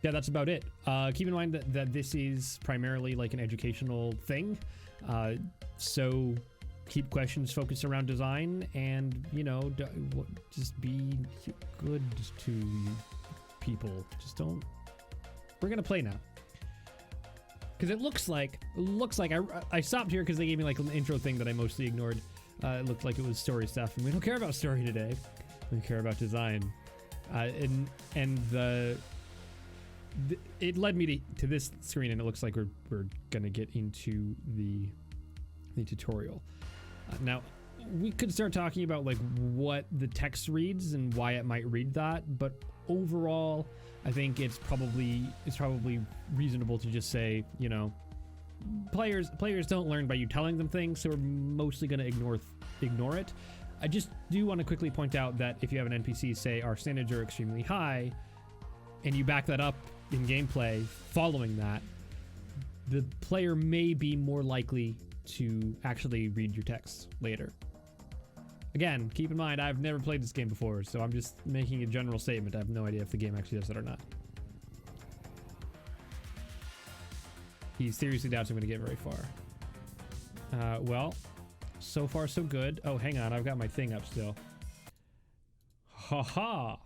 yeah, that's about it. Keep in mind that this is primarily like an educational thing. So keep questions focused around design, and, you know, just be good to people. Just don't. We're gonna play now. Because it looks like I stopped here because they gave me like an intro thing that I mostly ignored. It looked like it was story stuff, and we don't care about story today. We care about design. It led me to this screen, and it looks like we're gonna get into the tutorial. Now we could start talking about like what the text reads and why it might read that, but overall, I think it's probably reasonable to just say, you know, players don't learn by you telling them things, so we're mostly going to ignore it. I just do want to quickly point out that if you have an NPC say our standards are extremely high, and you back that up in gameplay following that, the player may be more likely to actually read your text later. Again, keep in mind, I've never played this game before, so I'm just making a general statement. I have no idea if the game actually does that or not. He seriously doubts I'm going to get very far. Well, so far so good. Oh, hang on, I've got my thing up still. Ha-ha!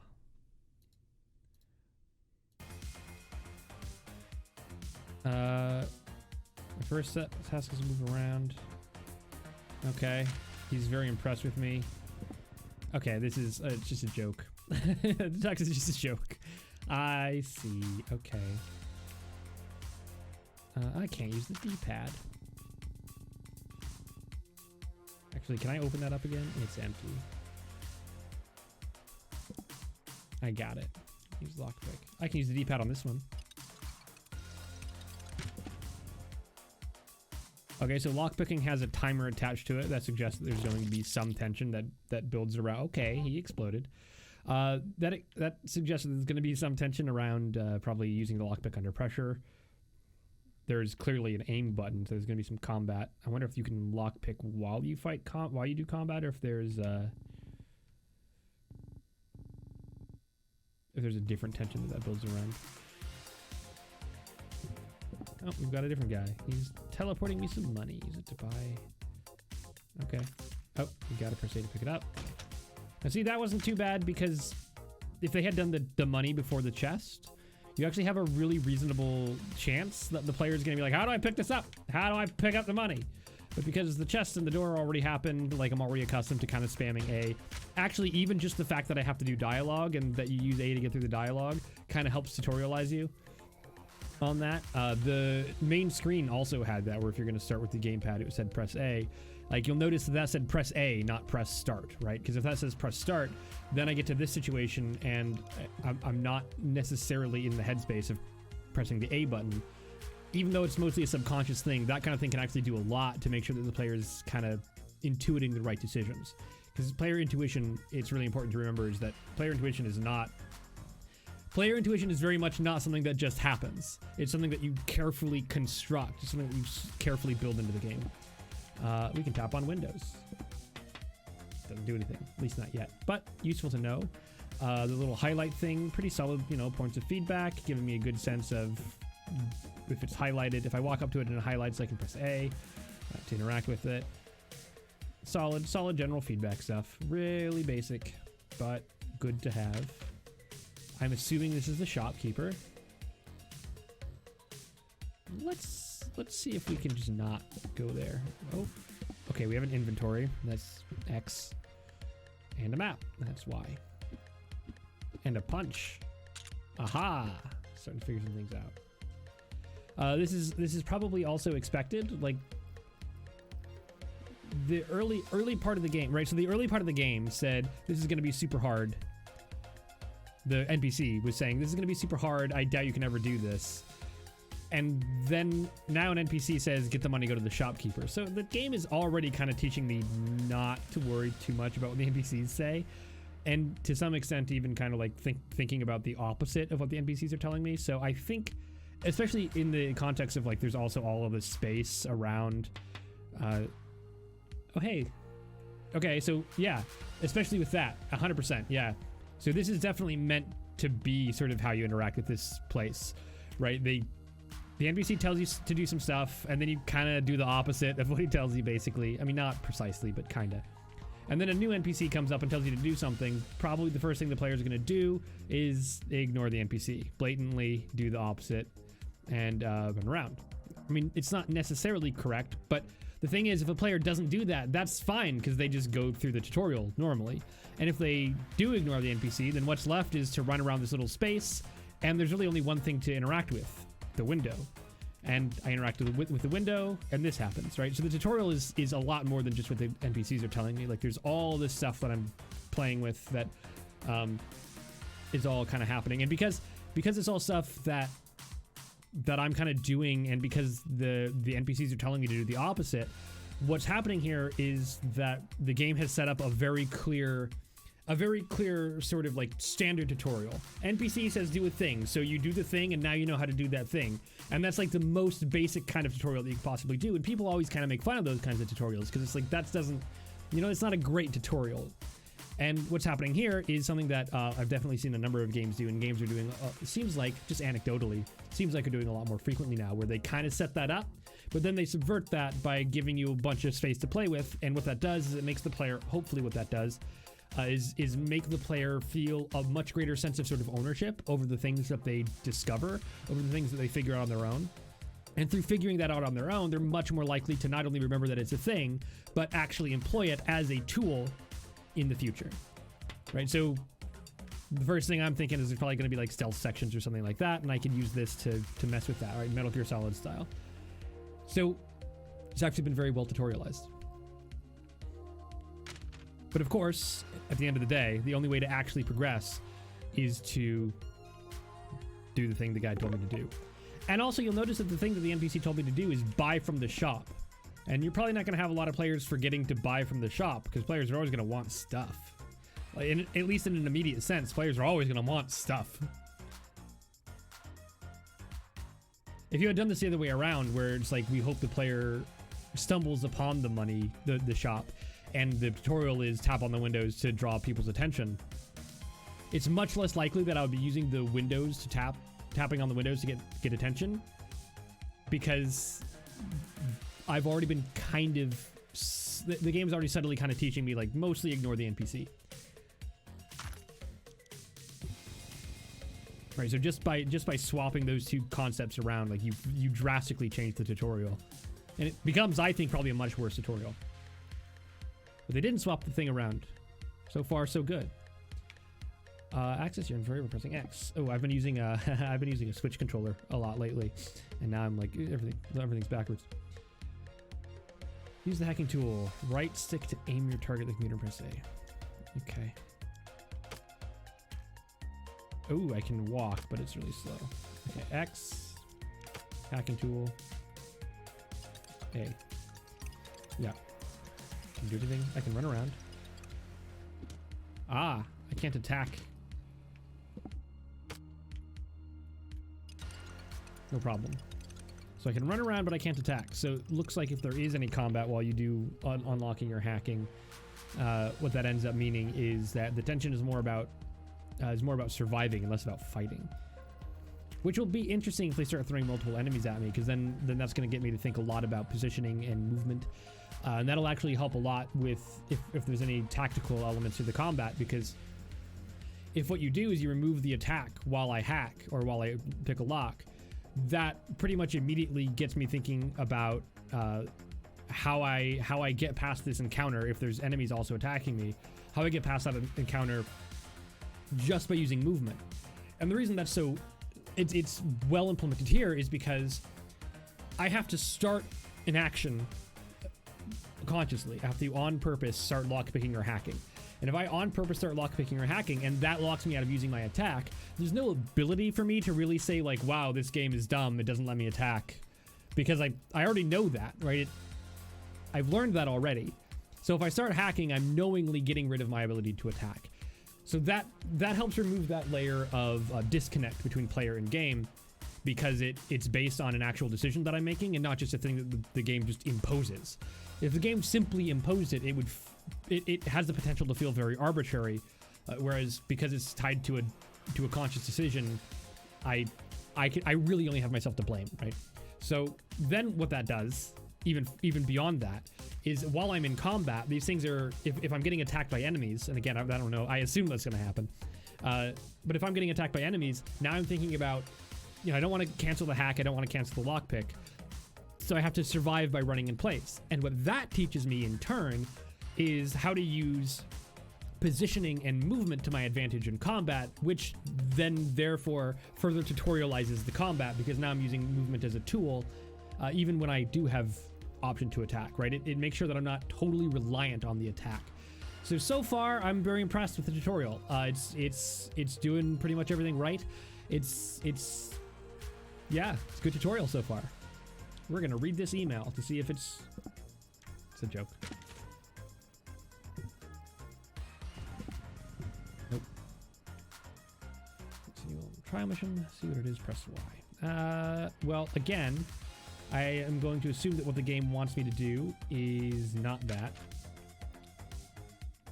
My first task is to move around. Okay. He's very impressed with me. Okay, this is it's just a joke. The text is just a joke. I see. Okay. I can't use the D-pad. Actually, can I open that up again? It's empty. I got it. Use lockpick. I can use the D-pad on this one. Okay, so lockpicking has a timer attached to it that suggests that there's going to be some tension that builds around. Okay, he exploded. That suggests that there's going to be some tension around probably using the lockpick under pressure. There's clearly an aim button, so there's going to be some combat. I wonder if you can lockpick while you fight while you do combat, or if there's a different tension that builds around. Oh, we've got a different guy. He's teleporting me some money. Use it to buy. Okay. Oh, you gotta press A to pick it up. Now see, that wasn't too bad, because if they had done the money before the chest, you actually have a really reasonable chance that the player is gonna be like, how do I pick this up? How do I pick up the money? But because the chest and the door already happened, like I'm already accustomed to kind of spamming A. Actually, even just the fact that I have to do dialogue and that you use A to get through the dialogue kind of helps tutorialize you on that. The main screen also had that, where if you're going to start with the gamepad, it said press A. Like, you'll notice that said press A, not press start, right? Because if that says press start, then I get to this situation and I'm not necessarily in the headspace of pressing the A button. Even though it's mostly a subconscious thing, that kind of thing can actually do a lot to make sure that the player is kind of intuiting the right decisions. Because player intuition, it's really important to remember, is that player intuition is very much not something that just happens. It's something that you carefully construct. It's something that you carefully build into the game. We can tap on Windows. Doesn't do anything, at least not yet, but useful to know. The little highlight thing, pretty solid, you know, points of feedback, giving me a good sense of if it's highlighted. If I walk up to it and it highlights, I can press A to interact with it. Solid general feedback stuff. Really basic, but good to have. I'm assuming this is the shopkeeper. Let's see if we can just not go there. Oh, okay, we have an inventory. That's X. And a map. That's Y. And a punch. Aha! Starting to figure some things out. This is probably also expected. Like, the early part of the game, right? So the early part of the game said this is going to be super hard. The NPC was saying this is going to be super hard. I doubt you can ever do this. And then now an NPC says get the money, go to the shopkeeper. So the game is already kind of teaching me not to worry too much about what the NPCs say, and to some extent even kind of like thinking about the opposite of what the NPCs are telling me. So I think, especially in the context of like there's also all of this space around oh hey, okay, so yeah, especially with that 100%, yeah. So this is definitely meant to be sort of how you interact with this place, right? The NPC tells you to do some stuff, and then you kind of do the opposite of what he tells you, basically. I mean, not precisely, but kind of. And then a new NPC comes up and tells you to do something. Probably the first thing the players are going to do is ignore the NPC, blatantly do the opposite, and run around. I mean, it's not necessarily correct, but the thing is, if a player doesn't do that, that's fine, because they just go through the tutorial normally. And if they do ignore the NPC, then what's left is to run around this little space, and there's really only one thing to interact with, the window. And I interact with the window, and this happens, right? So the tutorial is a lot more than just what the NPCs are telling me. Like, there's all this stuff that I'm playing with that is all kind of happening. And because it's all stuff that I'm kind of doing, and because the NPCs are telling me to do the opposite, what's happening here is that the game has set up a very clear sort of like standard tutorial. NPC says do a thing, so you do the thing, and now you know how to do that thing. And that's like the most basic kind of tutorial that you can possibly do. And people always kind of make fun of those kinds of tutorials, because it's like, that doesn't, it's not a great tutorial. And what's happening here is something that I've definitely seen a number of games do, and games are doing, it seems like, just anecdotally, seems like they're doing a lot more frequently now, where they kind of set that up, but then they subvert that by giving you a bunch of space to play with. And what that does is it makes the player, hopefully what that does, is make the player feel a much greater sense of sort of ownership over the things that they discover, over the things that they figure out on their own. And through figuring that out on their own, they're much more likely to not only remember that it's a thing, but actually employ it as a tool in the future, right? So the first thing I'm thinking is there's probably going to be like stealth sections or something like that, and I can use this to mess with that, right? Metal Gear Solid style. So it's actually been very well tutorialized. But of course, at the end of the day, the only way to actually progress is to do the thing the guy told me to do. And also, you'll notice that the thing that the NPC told me to do is buy from the shop. And you're probably not going to have a lot of players forgetting to buy from the shop, because players are always going to want stuff. Like, at least in an immediate sense, players are always going to want stuff. If you had done this the other way around, where it's like we hope the player stumbles upon the money, the shop, and the tutorial is tap on the windows to draw people's attention, it's much less likely that I would be using the windows to tapping on the windows to get attention, because I've already been kind of, the game's already subtly kind of teaching me, like, mostly ignore the NPC. Right, so just by swapping those two concepts around, like, you drastically change the tutorial, and it becomes, I think, probably a much worse tutorial. But they didn't swap the thing around. So far, so good. Access your inventory by pressing X. Oh, I've been using a Switch controller a lot lately, and now I'm like, everything's backwards. Use the hacking tool. Right stick to aim your target like computer, press A. Okay. Oh, I can walk, but it's really slow. Okay, X. Hacking tool. A. Yeah. Can do anything. I can run around. Ah, I can't attack. No problem. So I can run around, but I can't attack. So it looks like if there is any combat while you do unlocking or hacking, what that ends up meaning is that the tension is more about surviving and less about fighting. Which will be interesting if they start throwing multiple enemies at me, because then that's going to get me to think a lot about positioning and movement. And that'll actually help a lot with if there's any tactical elements to the combat, because if what you do is you remove the attack while I hack or while I pick a lock, that pretty much immediately gets me thinking about how I get past this encounter if there's enemies also attacking me, how I get past that encounter just by using movement. And the reason that's so it's well implemented here is because I have to start an action consciously. I have to on purpose start lockpicking or hacking. And if I on purpose start lockpicking or hacking and that locks me out of using my attack, there's no ability for me to really say like, wow, this game is dumb, it doesn't let me attack. Because I already know that, right? I've learned that already. So if I start hacking, I'm knowingly getting rid of my ability to attack. So that helps remove that layer of disconnect between player and game, because it's based on an actual decision that I'm making and not just a thing that the game just imposes. If the game simply imposed it, it has the potential to feel very arbitrary, whereas because it's tied to to a conscious decision, I really only have myself to blame, right? So then what that does, even beyond that, is while I'm in combat, these things are, if I'm getting attacked by enemies, and again, I don't know, I assume that's going to happen, but if I'm getting attacked by enemies, now I'm thinking about, you know, I don't want to cancel the hack, I don't want to cancel the lockpick, so I have to survive by running in place. And what that teaches me in turn is how to use positioning and movement to my advantage in combat, which then therefore further tutorializes the combat, because now I'm using movement as a tool, even when I do have option to attack, right? It makes sure that I'm not totally reliant on the attack. So far, I'm very impressed with the tutorial. It's doing pretty much everything right. Yeah, it's a good tutorial so far. We're gonna read this email to see if it's a joke. Nope. Trial mission, see what it is, press Y. Well, again, I am going to assume that what the game wants me to do is not that.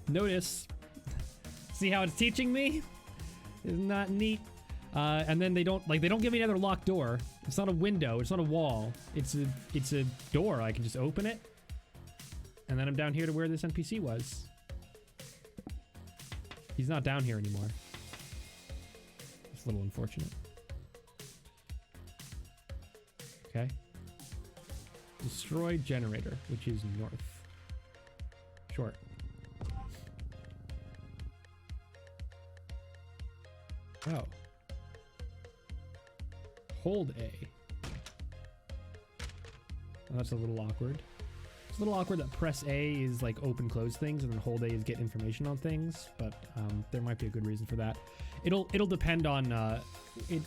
Notice, see how it's teaching me? Isn't that neat? And then they don't give me another locked door. It's not a window, it's not a wall. It's a door. I can just open it. And then I'm down here to where this NPC was. He's not down here anymore. It's a little unfortunate. Okay. Destroy generator, which is north. Short. Oh. Hold A. Oh, that's a little awkward. It's a little awkward that press A is like open close things and then hold A is get information on things, but there might be a good reason for that. It'll depend on it.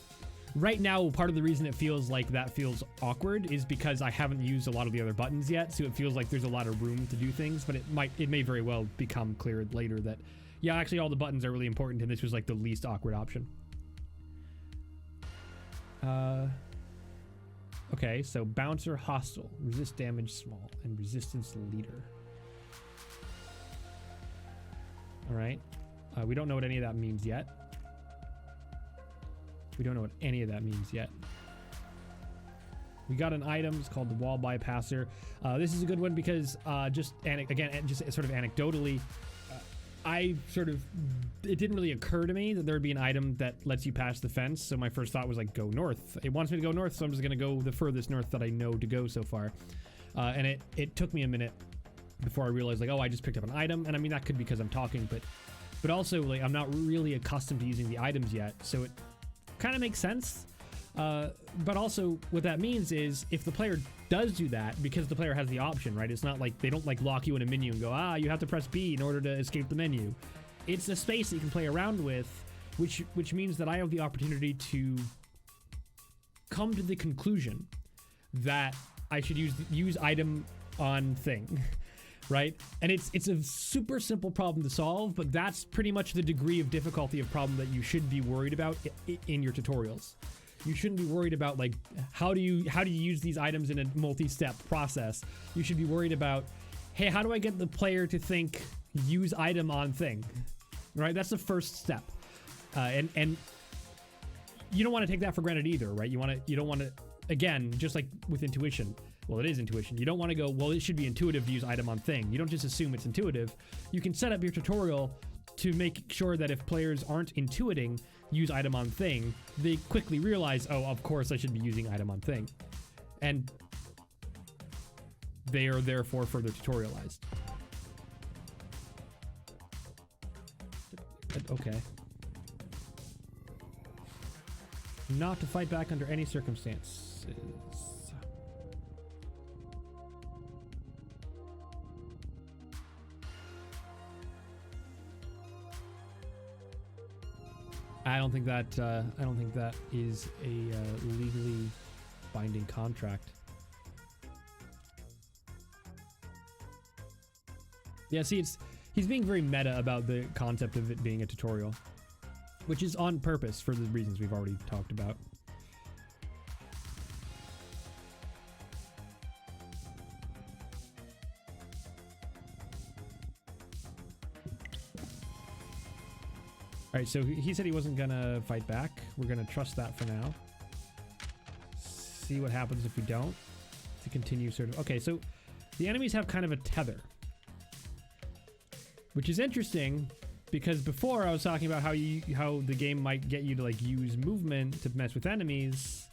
Right now, part of the reason it feels like that feels awkward is because I haven't used a lot of the other buttons yet, so it feels like there's a lot of room to do things, but it may very well become clear later that, yeah, actually all the buttons are really important and this was like the least awkward option. Okay, so bouncer hostile, resist damage small, and resistance leader. All right, we don't know what any of that means yet. We don't know what any of that means yet. We got an item, it's called the wall bypasser. This is a good one because just sort of anecdotally, it didn't really occur to me that there would be an item that lets you pass the fence, so my first thought was like, go north. It wants me to go north, so I'm just gonna go the furthest north that I know to go so far. And it took me a minute before I realized, like, oh, I just picked up an item, and I mean, that could be because I'm talking, but also, like, I'm not really accustomed to using the items yet, so it kind of makes sense. But also what that means is if the player does do that, because the player has the option, right? It's not like they don't like lock you in a menu and go, you have to press B in order to escape the menu. It's a space that you can play around with, which means that I have the opportunity to come to the conclusion that I should use item on thing, right? And it's a super simple problem to solve, but that's pretty much the degree of difficulty of problem that you should be worried about in your tutorials. You shouldn't be worried about, like, how do you use these items in a multi-step process. You should be worried about, hey, how do I get the player to think use item on thing, right? That's the first step. And you don't want to take that for granted either, right? You don't want to, again, just like with intuition. Well, it is intuition. You don't want to go, well, it should be intuitive to use item on thing. You don't just assume it's intuitive. You can set up your tutorial to make sure that if players aren't intuiting use item on thing, they quickly realize, oh, of course I should be using item on thing. And they are therefore further tutorialized. Okay. Not to fight back under any circumstances. I don't think that is a legally binding contract. Yeah, see, he's being very meta about the concept of it being a tutorial, which is on purpose for the reasons we've already talked about. right, so he said he wasn't gonna fight back. We're gonna trust that for now. See what happens if we don't. To continue sort of... Okay, so the enemies have kind of a tether. Which is interesting, because before I was talking about how the game might get you to like use movement to mess with enemies.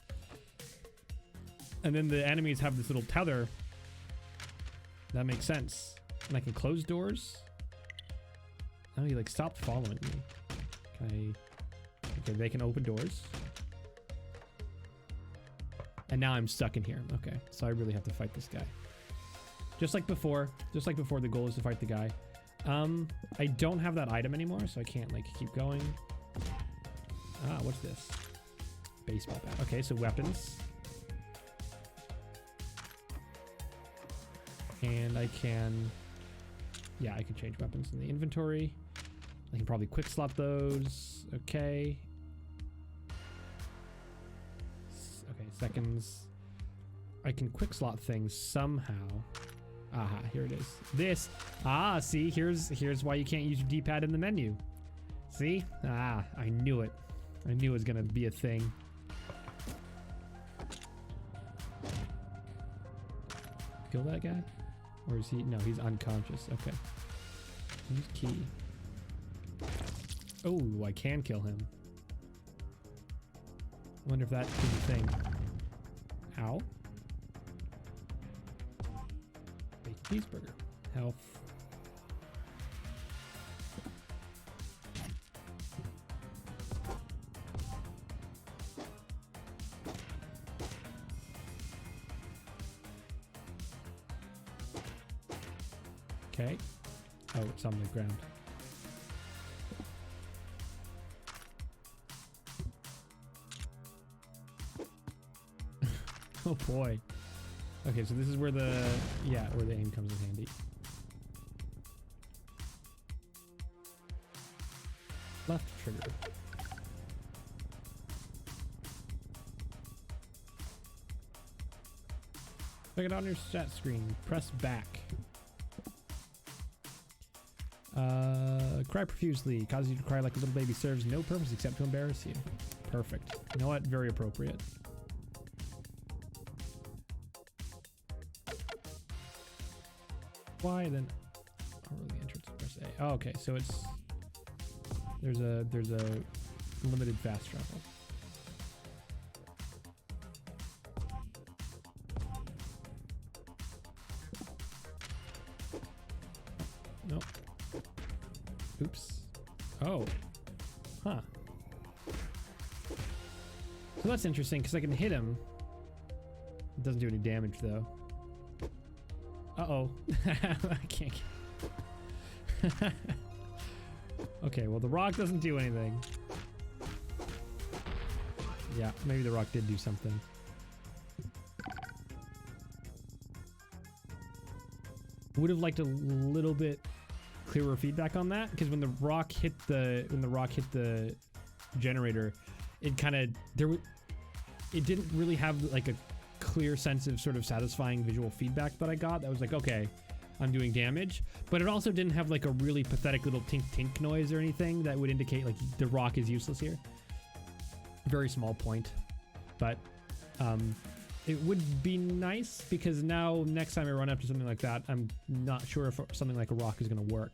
And then the enemies have this little tether. That makes sense. And I can close doors. Oh, he like stopped following me. Can I... Okay, they can open doors. And now I'm stuck in here. Okay, so I really have to fight this guy. Just like before, the goal is to fight the guy. I don't have that item anymore, so I can't like keep going. Ah, what's this? Baseball bat. Okay, so weapons. And I can... Yeah, I can change weapons in the inventory. I can probably quick slot those. Okay. Okay, seconds. I can quick slot things somehow. Aha, here it is. This. Ah, see, here's why you can't use your D-pad in the menu. See? Ah, I knew it. I knew it was gonna be a thing. Kill that guy? Or is he? No, he's unconscious. Okay. Use key. Oh, I can kill him. I wonder if that is a thing. Ow. Bacon cheeseburger. Health. Okay. Oh, it's on the ground. Oh boy. Okay, so this is where the aim comes in handy. Left trigger. Check it on your stat screen. Press back. Cry profusely. Causes you to cry like a little baby. Serves no purpose except to embarrass you. Perfect. You know what? Very appropriate. Why then? Oh, really entrance. Press A. Oh, okay. So it's there's a limited fast travel. Nope. Oops. Oh. Huh. So that's interesting because I can hit him. It doesn't do any damage though. Uh-oh. I can't. Okay, well the rock doesn't do anything. Yeah, maybe the rock did do something. Would have liked a little bit clearer feedback on that, because when the rock hit the generator, it kind of it didn't really have like a clear sense of sort of satisfying visual feedback that I got. That was like, okay, I'm doing damage, but it also didn't have like a really pathetic little tink tink noise or anything that would indicate like the rock is useless here. Very small point, but it would be nice because now next time I run up to something like that, I'm not sure if something like a rock is going to work.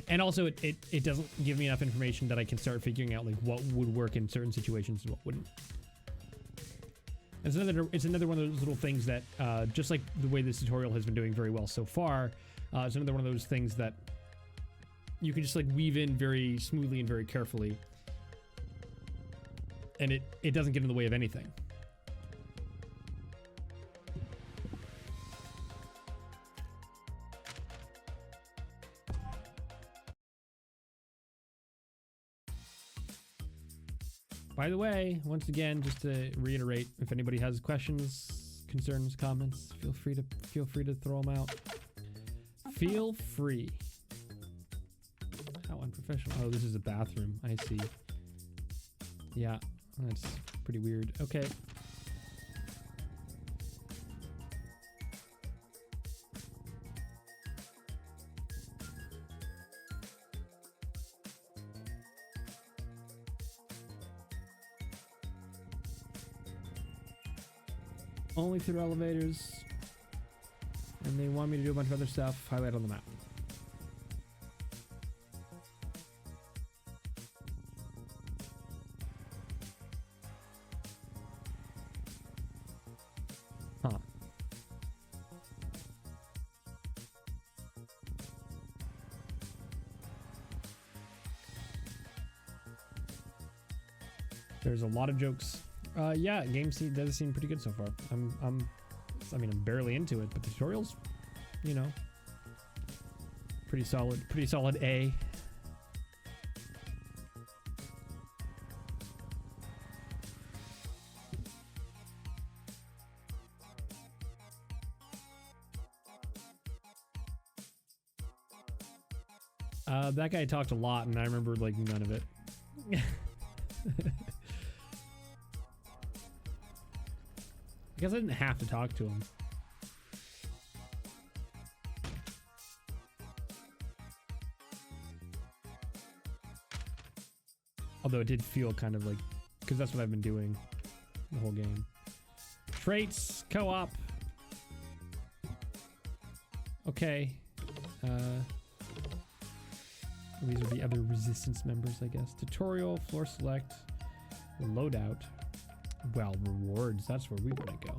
And also it doesn't give me enough information that I can start figuring out like what would work in certain situations and what wouldn't. It's another one of those little things that, just like the way this tutorial has been doing very well so far, it's another one of those things that you can just like weave in very smoothly and very carefully, and it doesn't get in the way of anything. By the way, once again, just to reiterate, if anybody has questions, concerns, comments, feel free to throw them out. Feel free. How unprofessional. Oh, this is a bathroom. I see. Yeah, that's pretty weird. Okay. Only through elevators. And they want me to do a bunch of other stuff. Highlight on the map. Huh. There's a lot of jokes. Yeah, game does seem pretty good so far. I mean, I'm barely into it, but the tutorials, you know, pretty solid A. That guy talked a lot, and I remember like none of it. I guess I didn't have to talk to him. Although it did feel kind of like, because that's what I've been doing the whole game. Traits, co-op. Okay. These are the other resistance members, I guess. Tutorial, floor select, loadout. Well, rewards, that's where we want to go.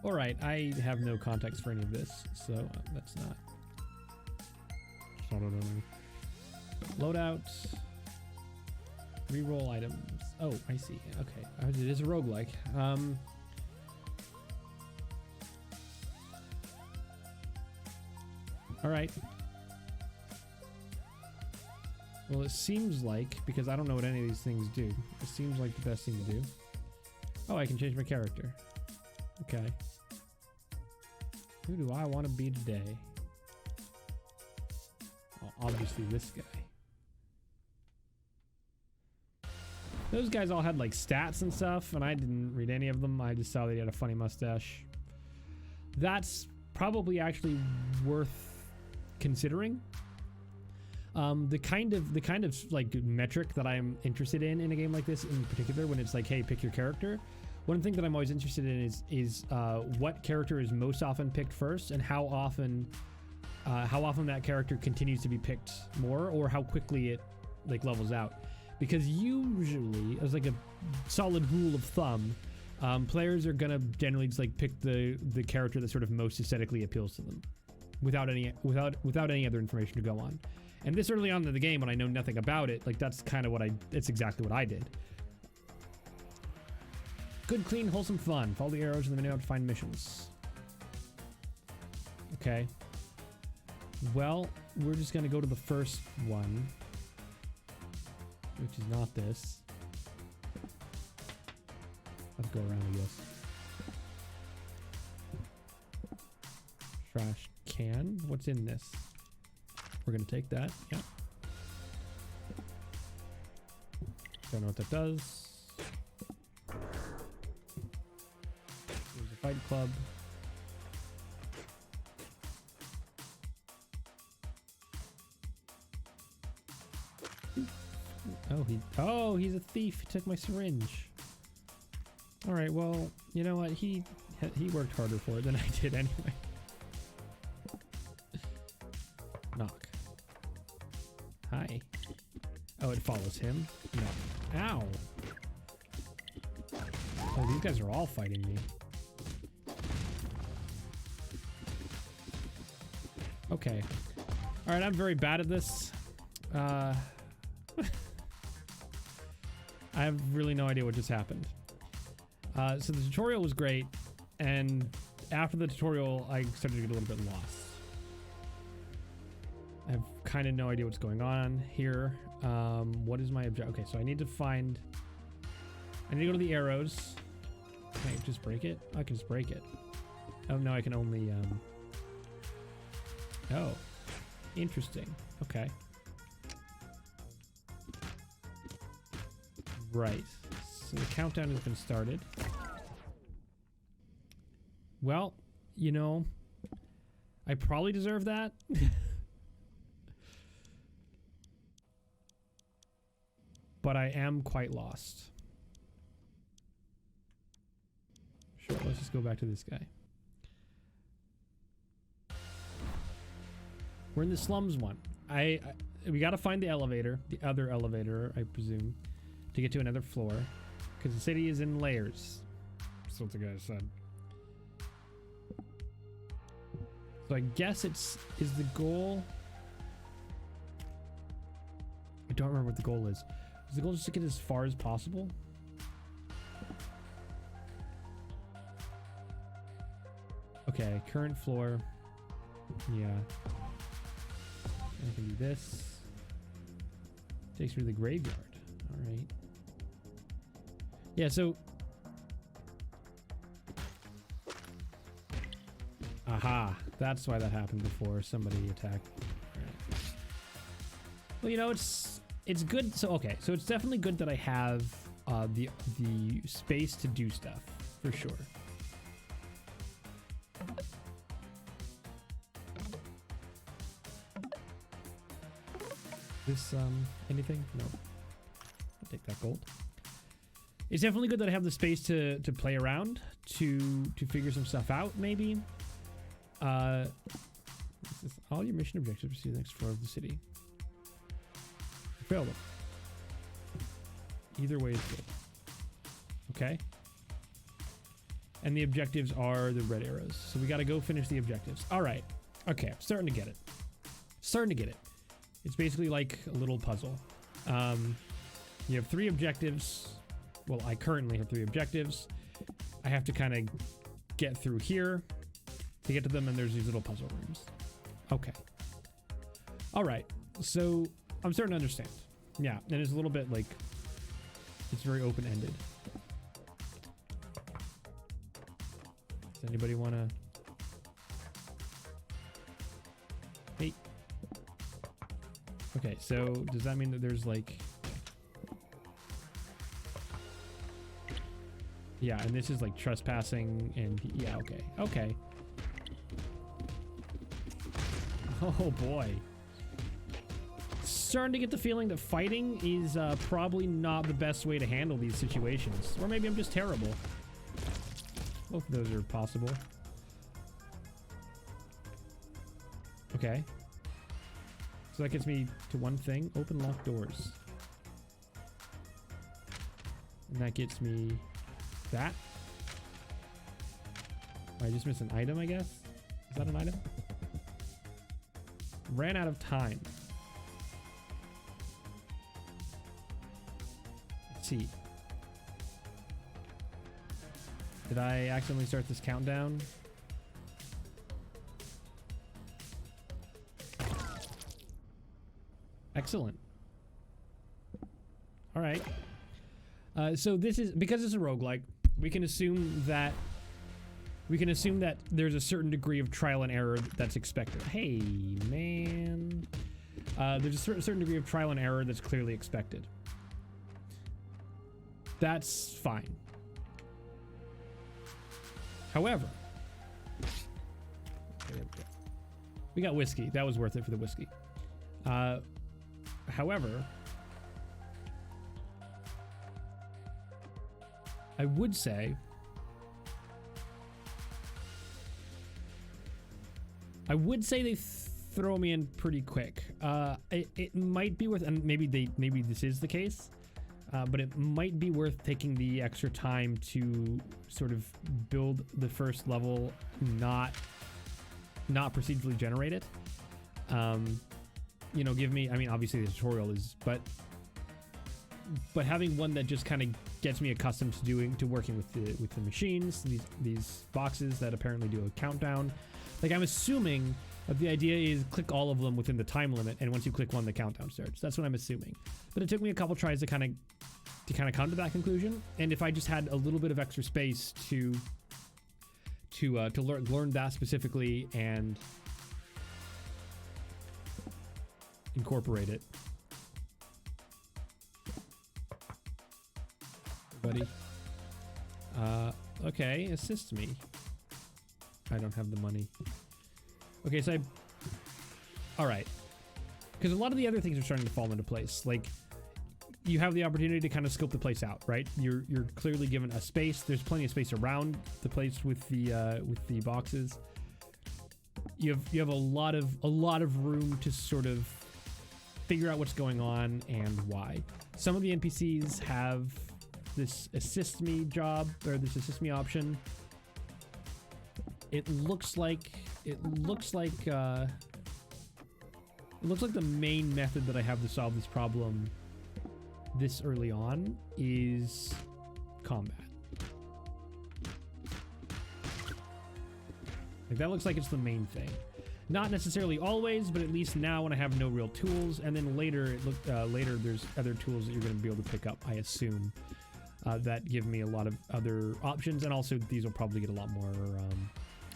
All right, I have no context for any of this, so that's not. Loadout. Reroll items. Oh, I see. Okay, it is a roguelike. All right. Well, it seems like, because I don't know what any of these things do, it seems like the best thing to do. Oh, I can change my character. Okay. Who do I want to be today? Well, obviously this guy. Those guys all had like stats and stuff, and I didn't read any of them. I just saw that he had a funny mustache. That's probably actually worth considering. The kind of like metric that I'm interested in a game like this in particular, when it's like, hey, pick your character. One thing that I'm always interested in is what character is most often picked first, and how often that character continues to be picked more, or how quickly it like levels out. Because usually, as like a solid rule of thumb, players are gonna generally just like pick the character that sort of most aesthetically appeals to them, without any other information to go on. And this early on in the game, when I know nothing about it, like that's kind of it's exactly what I did. Good, clean, wholesome fun. Follow the arrows in the menu to find missions. Okay. Well, we're just gonna go to the first one, which is not this. Let's go around, I guess. Trash can. What's in this? We're gonna take that. Yeah. Don't know what that does. There's a fight club. Oh, he's a thief. He took my syringe. All right, well, you know what? He worked harder for it than I did anyway. Knock. Hi. Oh, it follows him? No. Ow. Oh, these guys are all fighting me. Okay. All right, I'm very bad at this. I have really no idea what just happened. So the tutorial was great, and after the tutorial, I started to get a little bit lost. I have kind of no idea what's going on here. What is my objective? Okay, so I need to go to the arrows. Can I just break it? I can just break it. Oh, no, I can only, oh, interesting. Okay. Right. So the countdown has been started. Well, you know, I probably deserve that. but I am quite lost. Sure, let's just go back to this guy. We're in the slums one. We gotta find the elevator, the other elevator, I presume, to get to another floor, because the city is in layers. That's what the guy said. So I guess is the goal. I don't remember what the goal is. Is the goal just to get as far as possible? Okay, current floor. Yeah. I can do this. Takes me to the graveyard. All right. Yeah, so. Aha. That's why that happened before somebody attacked. Right. Well, you know, it's good. So, okay. So it's definitely good that I have the space to do stuff, for sure. This, anything? No. I'll take that gold. It's definitely good that I have the space to play around, to figure some stuff out, maybe. This is all your mission objectives to the next floor of the city. Fail them. Either way is good. Okay. And the objectives are the red arrows. So we got to go finish the objectives. All right. Okay. I'm starting to get it. Starting to get it. It's basically like a little puzzle. You have 3 objectives. Well, I currently have 3 objectives. I have to kind of get through here to get to them, and there's these little puzzle rooms. Okay. All right. So I'm starting to understand. Yeah, and it's a little bit like it's very open-ended. Does anybody want to? Hey. Okay, so does that mean that there's like... Yeah, and this is like trespassing and... Yeah, okay. Okay. Oh boy. Starting to get the feeling that fighting is probably not the best way to handle these situations. Or maybe I'm just terrible. Both of those are possible. Okay. So that gets me to one thing. Open locked doors. And that gets me that. I just missed an item, I guess. Is that an item? Ran out of time. Let's see. Did I accidentally start this countdown? Excellent. All right. So this is, because it's a roguelike, we can assume that there's a certain degree of trial and error that's expected. Hey, man. There's a certain degree of trial and error that's clearly expected. That's fine. However, okay, we got whiskey. That was worth it for the whiskey. However, I would say they throw me in pretty quick. It might be worth, and maybe this is the case, but it might be worth taking the extra time to sort of build the first level, not procedurally generate it. You know, give me, I mean, obviously the tutorial is, but having one that just kind of gets me accustomed to working with the machines, these boxes that apparently do a countdown. Like, I'm assuming that the idea is click all of them within the time limit, and once you click one, the countdown starts. That's what I'm assuming. But it took me a couple tries to kind of come to that conclusion. And if I just had a little bit of extra space to learn that specifically and incorporate it. Buddy. Okay, assist me. I don't have the money. Okay, so all right. Because a lot of the other things are starting to fall into place. Like, you have the opportunity to kind of scope the place out, right? You're clearly given a space. There's plenty of space around the place with the boxes. You have a lot of room to sort of figure out what's going on and why. Some of the NPCs have this assist me job, or this assist me option. It looks like the main method that I have to solve this problem this early on is combat. Like, that looks like it's the main thing. Not necessarily always, but at least now when I have no real tools, and then later later there's other tools that you're going to be able to pick up, I assume, that give me a lot of other options, and also these will probably get a lot more.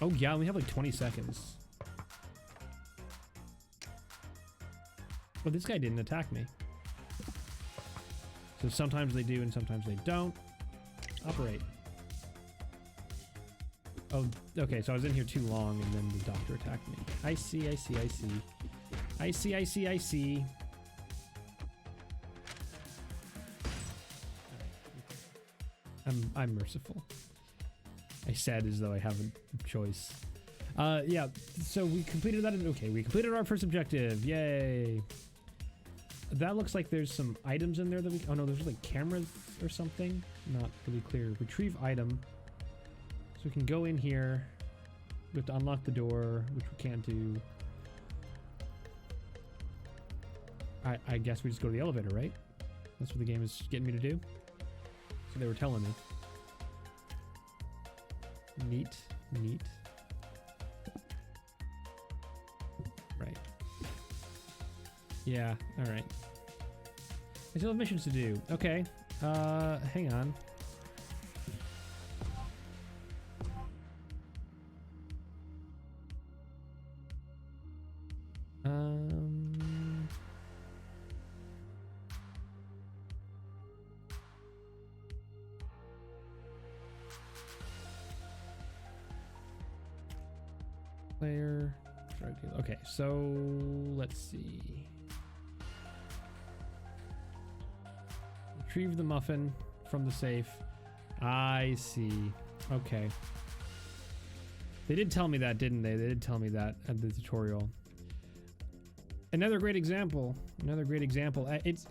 Oh yeah, we have like 20 seconds. Well, this guy didn't attack me. So sometimes they do and sometimes they don't. Operate. Oh, okay, so I was in here too long and then the doctor attacked me. I see. I'm merciful. I said as though I have a choice. Yeah, so we completed that. Okay, we completed our first objective. Yay. That looks like there's some items in there that we... Oh no, there's like cameras or something. Not really clear. Retrieve item. So we can go in here. We have to unlock the door, which we can't do. I guess we just go to the elevator, right? That's what the game is getting me to do. So they were telling me. Neat. Right. Yeah, alright. I still have missions to do. Okay. Hang on. Player. Okay, so let's see. Retrieve the muffin from the safe. I see. Okay. They did tell me that, didn't they? They did tell me that at the tutorial. Another great example. It's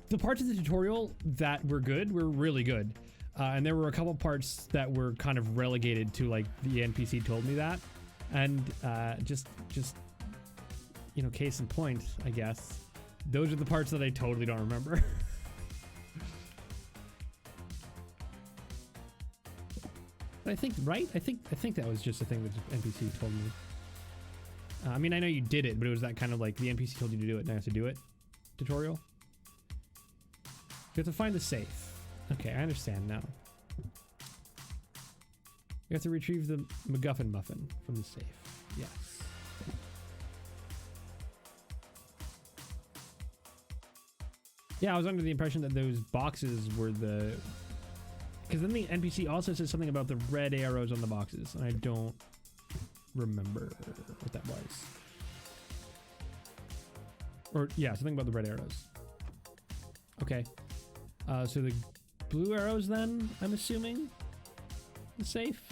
the parts of the tutorial that were good were really good. And there were a couple parts that were kind of relegated to, like, the NPC told me that. And just you know, case in point, I guess. Those are the parts that I totally don't remember. But I think, right? I think that was just a thing that the NPC told me. I mean, I know you did it, but it was that kind of like the NPC told you to do it, now I have to do it tutorial. You have to find the safe. Okay, I understand now. You have to retrieve the MacGuffin muffin from the safe. Yes. Yeah, I was under the impression that those boxes were the... Because then the NPC also says something about the red arrows on the boxes, and I don't remember what that was. Or, yeah, something about the red arrows. Okay. So the blue arrows then, I'm assuming? The safe?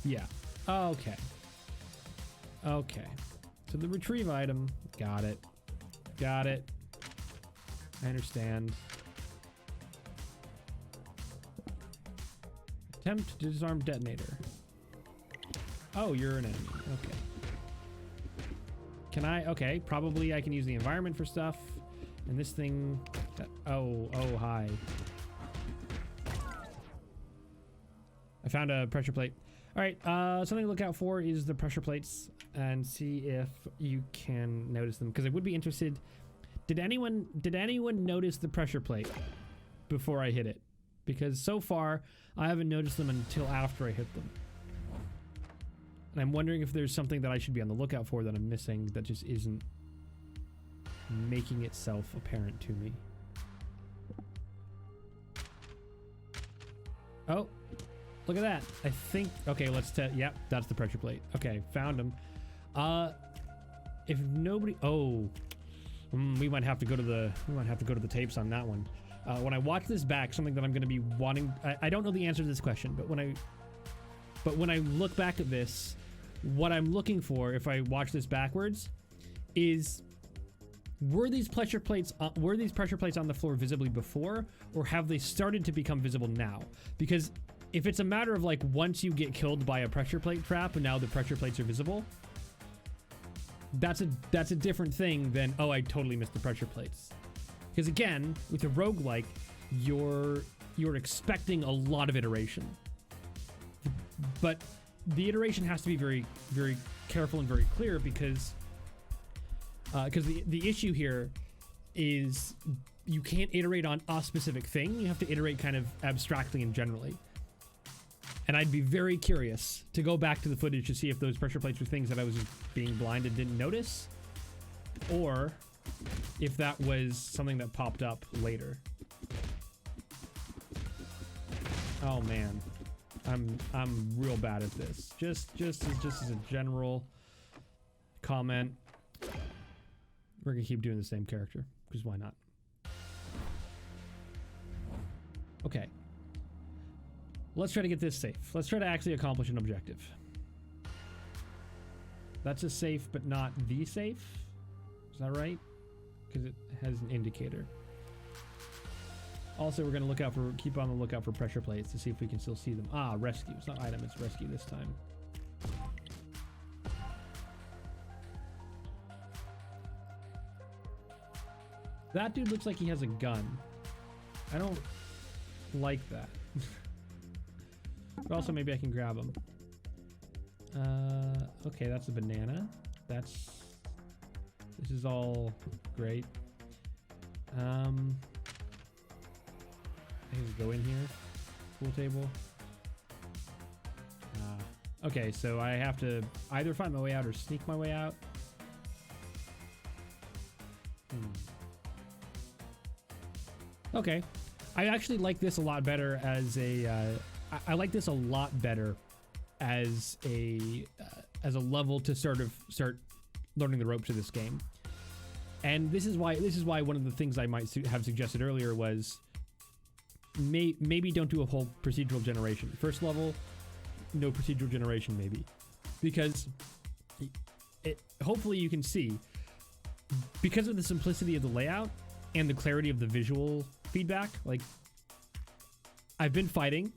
Yeah. Okay. Okay. So the retrieve item. Got it. Got it. I understand. Attempt to disarm detonator. Oh, you're an enemy. Okay. Can I? Okay, probably I can use the environment for stuff. And this thing... Oh, hi. I found a pressure plate. All right, something to look out for is the pressure plates and see if you can notice them, because I would be interested. Did anyone notice the pressure plate before I hit it? Because so far I haven't noticed them until after I hit them. And I'm wondering if there's something that I should be on the lookout for that I'm missing that just isn't making itself apparent to me. Oh, look at that. I think, okay, let's test. Yep, that's the pressure plate. Okay, found him. if nobody, we might have to go to the tapes on that one. When I watch this back, something that I'm going to be wanting, I don't know the answer to this question, but when I look back at this, what I'm looking for if I watch this backwards is, were these pressure plates on the floor visibly before, or have they started to become visible now? Because if it's a matter of like once you get killed by a pressure plate trap and now the pressure plates are visible, that's a different thing than, oh, I totally missed the pressure plates. Because again, with a roguelike, you're expecting a lot of iteration. But the iteration has to be very, very careful and very clear, because the issue here is you can't iterate on a specific thing. You have to iterate kind of abstractly and generally. And I'd be very curious to go back to the footage to see if those pressure plates were things that I was just being blind and didn't notice, or if that was something that popped up later. Oh man, I'm real bad at this. Just as a general comment, we're gonna keep doing the same character, because why not? Okay. Let's try to get this safe. Let's try to actually accomplish an objective. That's a safe, but not the safe. Is that right? Because it has an indicator. Also, we're going to keep on the lookout for pressure plates to see if we can still see them. Ah, rescue. It's not item, it's rescue this time. That dude looks like he has a gun. I don't like that. But also, maybe I can grab him. Okay, that's a banana. This is all great. I can just go in here. Pool table. Okay, so I have to either find my way out or sneak my way out. Okay. I actually like this a lot better as a... I like this a lot better as a level to start learning the ropes of this game. And this is why one of the things I might have suggested earlier was maybe don't do a whole procedural generation. First level, no procedural generation maybe. Because hopefully you can see, because of the simplicity of the layout and the clarity of the visual feedback, like, I've been fighting.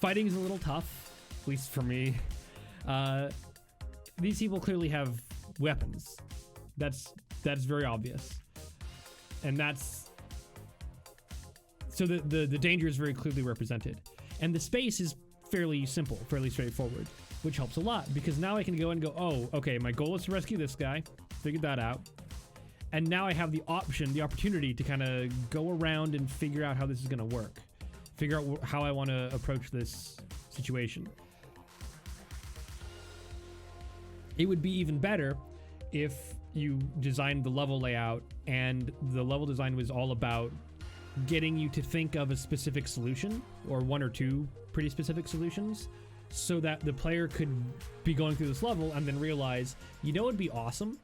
Fighting is a little tough, at least for me. These people clearly have weapons. That's very obvious. And that's... So the danger is very clearly represented. And the space is fairly simple, fairly straightforward, which helps a lot, because now I can go and go, oh, okay, my goal is to rescue this guy. Figured that out. And now I have the opportunity to kind of go around and figure out how this is going to work. Figure out how I want to approach this situation. It would be even better if you designed the level layout and the level design was all about getting you to think of a specific solution, or one or two pretty specific solutions, so that the player could be going through this level and then realize, you know, it'd be awesome?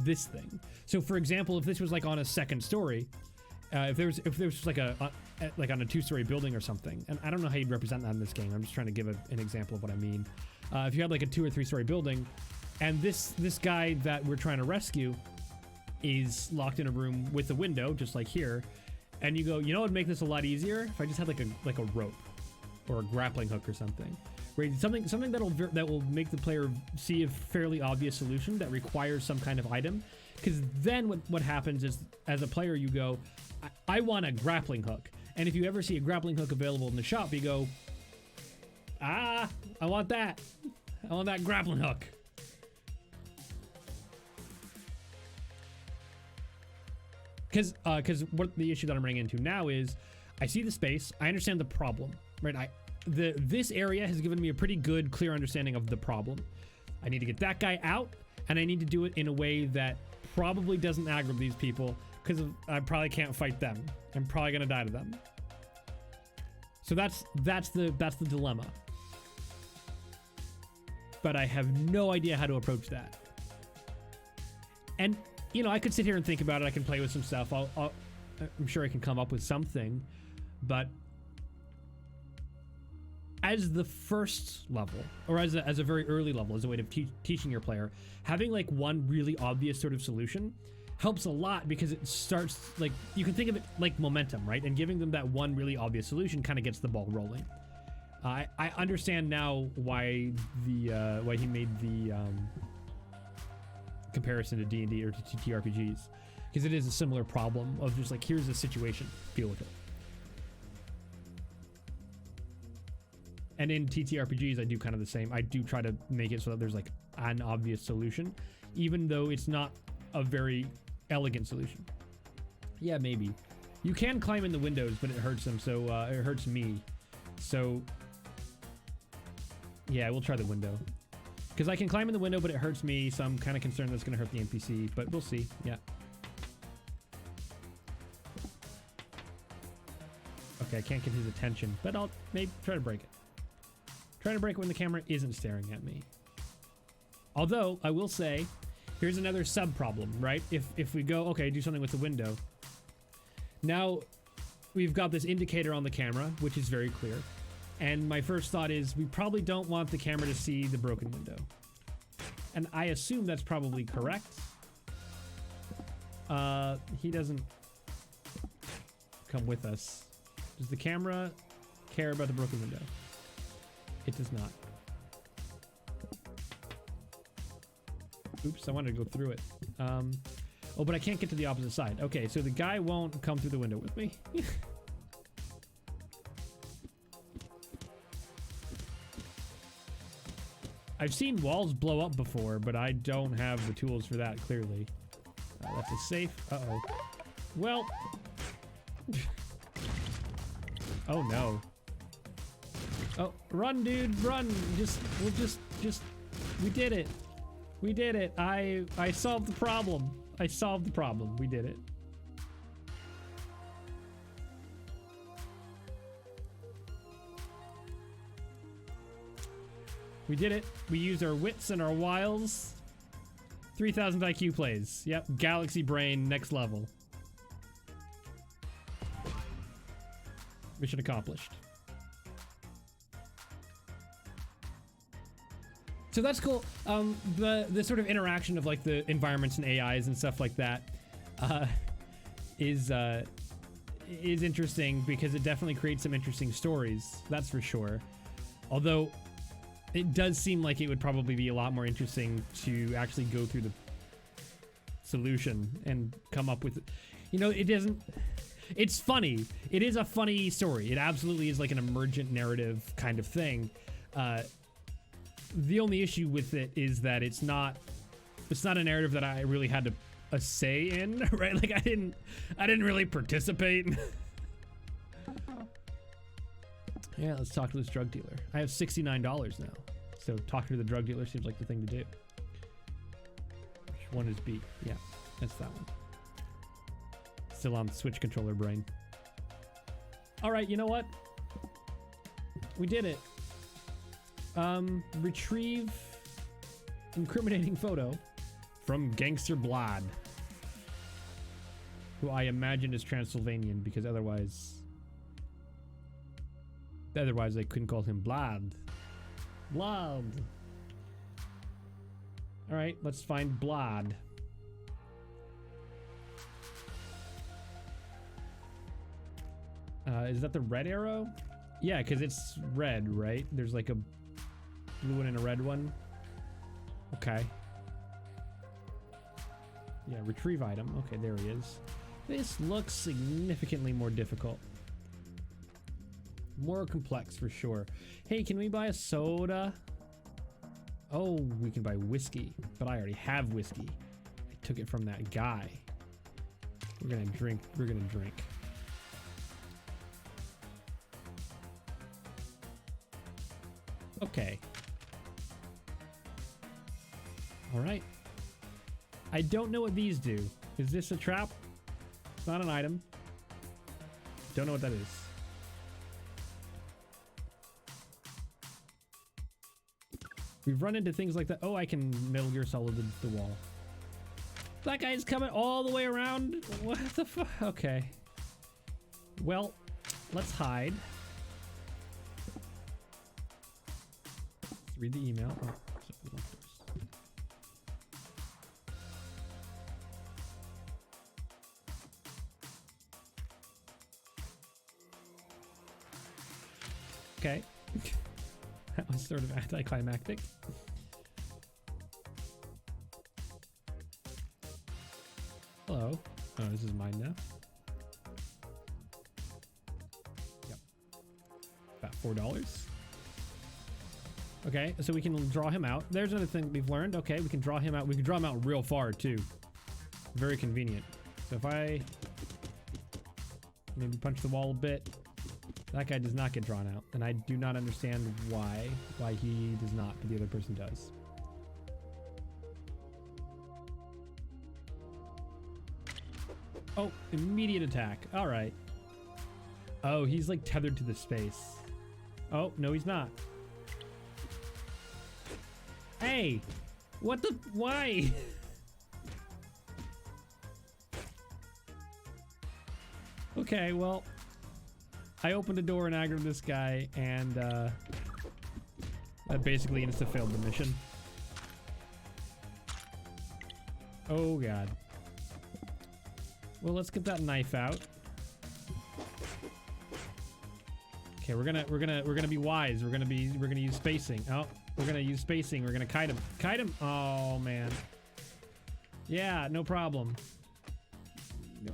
This thing. So for example, if this was like on a second story, if there was like on a two-story building or something, and I don't know how you'd represent that in this game. I'm just trying to give an example of what I mean. If you had like a 2 or 3 story building, and this guy that we're trying to rescue is locked in a room with a window, just like here, and you go, you know, it'd make this a lot easier if I just had like a rope or a grappling hook or something, right? Something that will make the player see a fairly obvious solution that requires some kind of item. Because then what happens is, as a player, you go, I want a grappling hook. And if you ever see a grappling hook available in the shop, you go, I want that. I want that grappling hook. Because what the issue that I'm running into now is, I see the space, I understand the problem, right? This area has given me a pretty good, clear understanding of the problem. I need to get that guy out, and I need to do it in a way that probably doesn't aggro these people, because I probably can't fight them. I'm probably gonna die to them. So that's the dilemma. But I have no idea how to approach that. And, you know, I could sit here and think about it. I can play with some stuff. I'm sure I can come up with something. But as the first level, or as a very early level, as a way of teaching your player, having like one really obvious sort of solution helps a lot, because it starts, like, you can think of it like momentum, right? And giving them that one really obvious solution kind of gets the ball rolling. I understand now why why he made the comparison to D&D or to TTRPGs, because it is a similar problem of just like, here's a situation, deal with it. And in TTRPGs, I do kind of the same. I do try to make it so that there's like an obvious solution, even though it's not a very elegant solution. Yeah, maybe. You can climb in the windows, but it hurts them, so it hurts me. So yeah, we'll try the window. Because I can climb in the window, but it hurts me, so I'm kind of concerned that's going to hurt the NPC, but we'll see. Yeah. Okay, I can't get his attention, but I'll maybe try to break it. Try to break it when the camera isn't staring at me. Although, I will say, here's another sub-problem, right? If we go, okay, do something with the window. Now, we've got this indicator on the camera, which is very clear. And my first thought is, we probably don't want the camera to see the broken window. And I assume that's probably correct. He doesn't come with us. Does the camera care about the broken window? It does not. Oops, I wanted to go through it. Oh, but I can't get to the opposite side. Okay, so the guy won't come through the window with me. I've seen walls blow up before, but I don't have the tools for that, clearly. That's a safe. Uh-oh. Well. Oh, no. Oh, run, dude, run. We did it. We did it. I solved the problem. I solved the problem. We did it. We did it. We used our wits and our wiles. 3,000 IQ plays. Yep. Galaxy brain, next level. Mission accomplished. So that's cool. The sort of interaction of like the environments and AIs and stuff like that is interesting, because it definitely creates some interesting stories. That's for sure. Although it does seem like it would probably be a lot more interesting to actually go through the solution and come up with, you know, it doesn't. It's funny. It is a funny story. It absolutely is like an emergent narrative kind of thing. The only issue with it is that it's not a narrative that I really had a say in, right? Like I didn't really participate. Yeah, let's talk to this drug dealer. I have $69 now, so talking to the drug dealer seems like the thing to do. Which one is B? Yeah, that's that one. Still on the Switch controller brain. All right, you know what? We did it. Retrieve incriminating photo from Gangster Blood, who I imagine is Transylvanian, because otherwise they couldn't call him Blood. Blood. All right, let's find Blood. Is that the red arrow? Yeah, because it's red, right? There's like a blue one and a red one. Okay. Yeah, retrieve item. Okay, there he is. This looks significantly more difficult. More complex for sure. Hey, can we buy a soda? Oh, we can buy whiskey, but I already have whiskey. I took it from that guy. We're gonna drink. We're gonna drink. Okay. All right. I don't know what these do. Is this a trap? It's not an item. Don't know what that is. We've run into things like that. Oh, I can Metal Gear Solid the wall. That guy's coming all the way around. What the fuck? Okay. Well, let's hide. Let's read the email. Oh, okay. That was sort of anticlimactic. Hello. Oh, this is mine now. Yep. About $4. Okay, so we can draw him out. There's another thing we've learned. Okay, we can draw him out. We can draw him out real far, too. Very convenient. So if I maybe punch the wall a bit, that guy does not get drawn out. And I do not understand why he does not, but the other person does. Oh, immediate attack. All right. Oh, he's like tethered to the space. Oh, no, he's not. Hey, what the, why? Okay, well, I opened a door and aggroed this guy, and that basically insta-failed the mission. Oh god. Well, let's get that knife out. Okay, we're gonna be wise. We're gonna use spacing. Oh, we're gonna use spacing. We're gonna kite him. Kite him. Oh man. Yeah, no problem.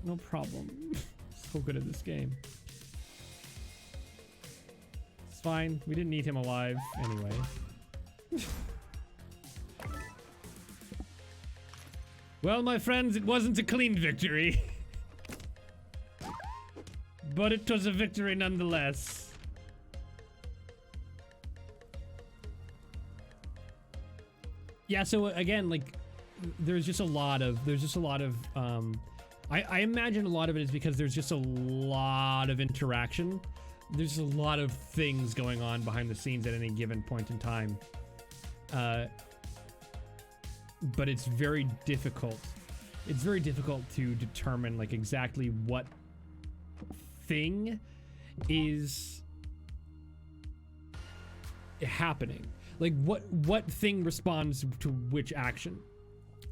No problem. So good at this game. It's fine. We didn't need him alive anyway. Well, my friends, it wasn't a clean victory. But it was a victory nonetheless. Yeah, so again, like, there's just a lot of, I imagine a lot of it is because there's just a lot of interaction. There's a lot of things going on behind the scenes at any given point in time. But it's very difficult. It's very difficult to determine, like, exactly what thing is happening. Like, what thing responds to which action.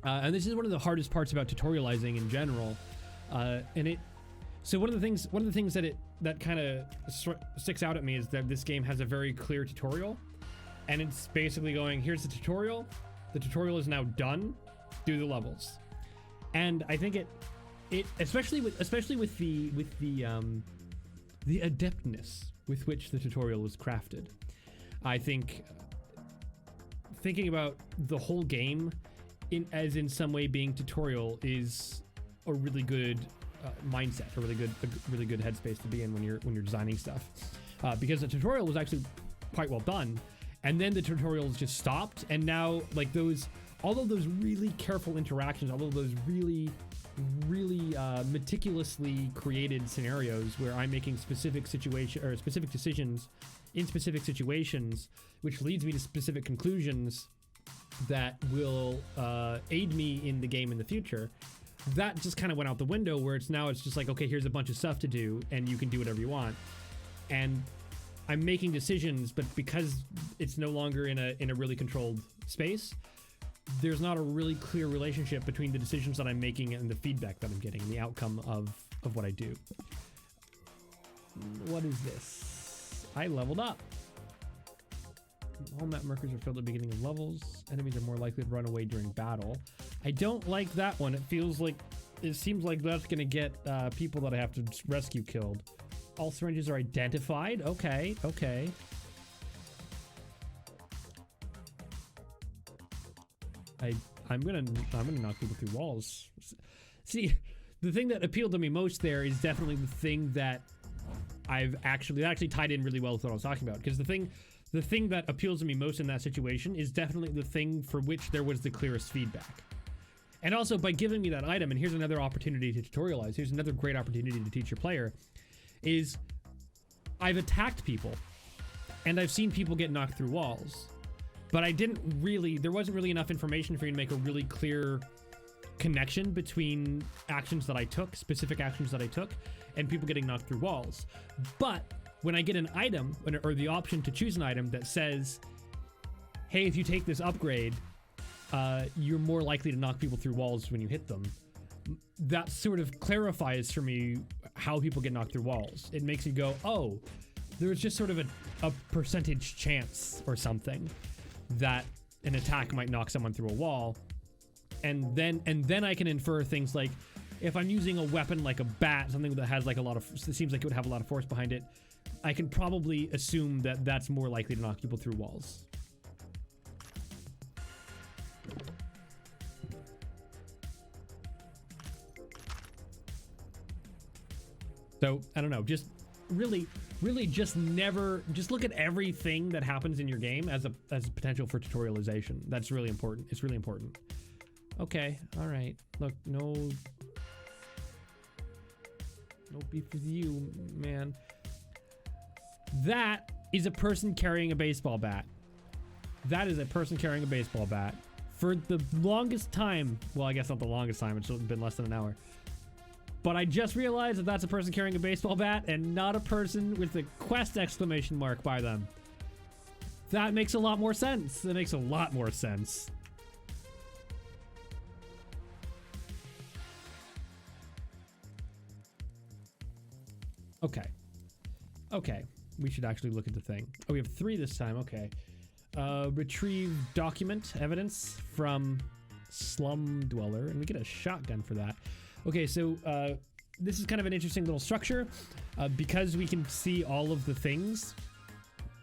And this is one of the hardest parts about tutorializing in general. So one of the things that kind of sticks out at me is that this game has a very clear tutorial, and it's basically going, here's the tutorial. The tutorial is now done. Do the levels. And I think it especially with the adeptness with which the tutorial is crafted. I think thinking about the whole game as in some way being tutorial is a really good mindset, a really good headspace to be in when you're designing stuff, because the tutorial was actually quite well done, and then the tutorials just stopped, and now, like, all of those really careful interactions, all of those really meticulously created scenarios where I'm making specific decisions in specific situations, which leads me to specific conclusions that will aid me in the game in the future. That just kind of went out the window, where it's just like, okay, here's a bunch of stuff to do and you can do whatever you want. And I'm making decisions, but because it's no longer in a really controlled space, there's not a really clear relationship between the decisions that I'm making and the feedback that I'm getting, and the outcome of what I do. What is this? I leveled up. All map markers are filled at the beginning of levels. Enemies are more likely to run away during battle. I don't like that one. It seems like that's gonna get people that I have to rescue killed. All syringes are identified. Okay. I'm gonna knock people through walls. See, the thing that appealed to me most there is definitely the thing that that actually tied in really well with what I was talking about. Because the thing that appeals to me most in that situation is definitely the thing for which there was the clearest feedback. And also, by giving me that item, and here's another opportunity to tutorialize, here's another great opportunity to teach your player, is I've attacked people, and I've seen people get knocked through walls. But there wasn't really enough information for you to make a really clear connection between actions that I took, specific actions that I took, and people getting knocked through walls. But when I get an item, or the option to choose an item that says, hey, if you take this upgrade, you're more likely to knock people through walls when you hit them, that sort of clarifies for me how people get knocked through walls. It makes me go, oh, there's just sort of a percentage chance or something that an attack might knock someone through a wall. And then I can infer things like, if I'm using a weapon like a bat, something that has like a lot of, it seems like it would have a lot of force behind it, I can probably assume that that's more likely to knock people through walls. So, I don't know, just really just never, just look at everything that happens in your game as a potential for tutorialization. That's really important. It's really important. Okay, all right. Look, no beef with you, man. That is a person carrying a baseball bat. That is a person carrying a baseball bat. For the longest time, well, I guess not the longest time, it's been less than an hour. But I just realized that that's a person carrying a baseball bat and not a person with a quest exclamation mark by them. That makes a lot more sense. That makes a lot more sense. Okay. Okay. We should actually look at the thing. Oh, we have 3 this time. Okay. Retrieve document evidence from slum dweller, and we get a shotgun for that. Okay, so this is kind of an interesting little structure. Because we can see all of the things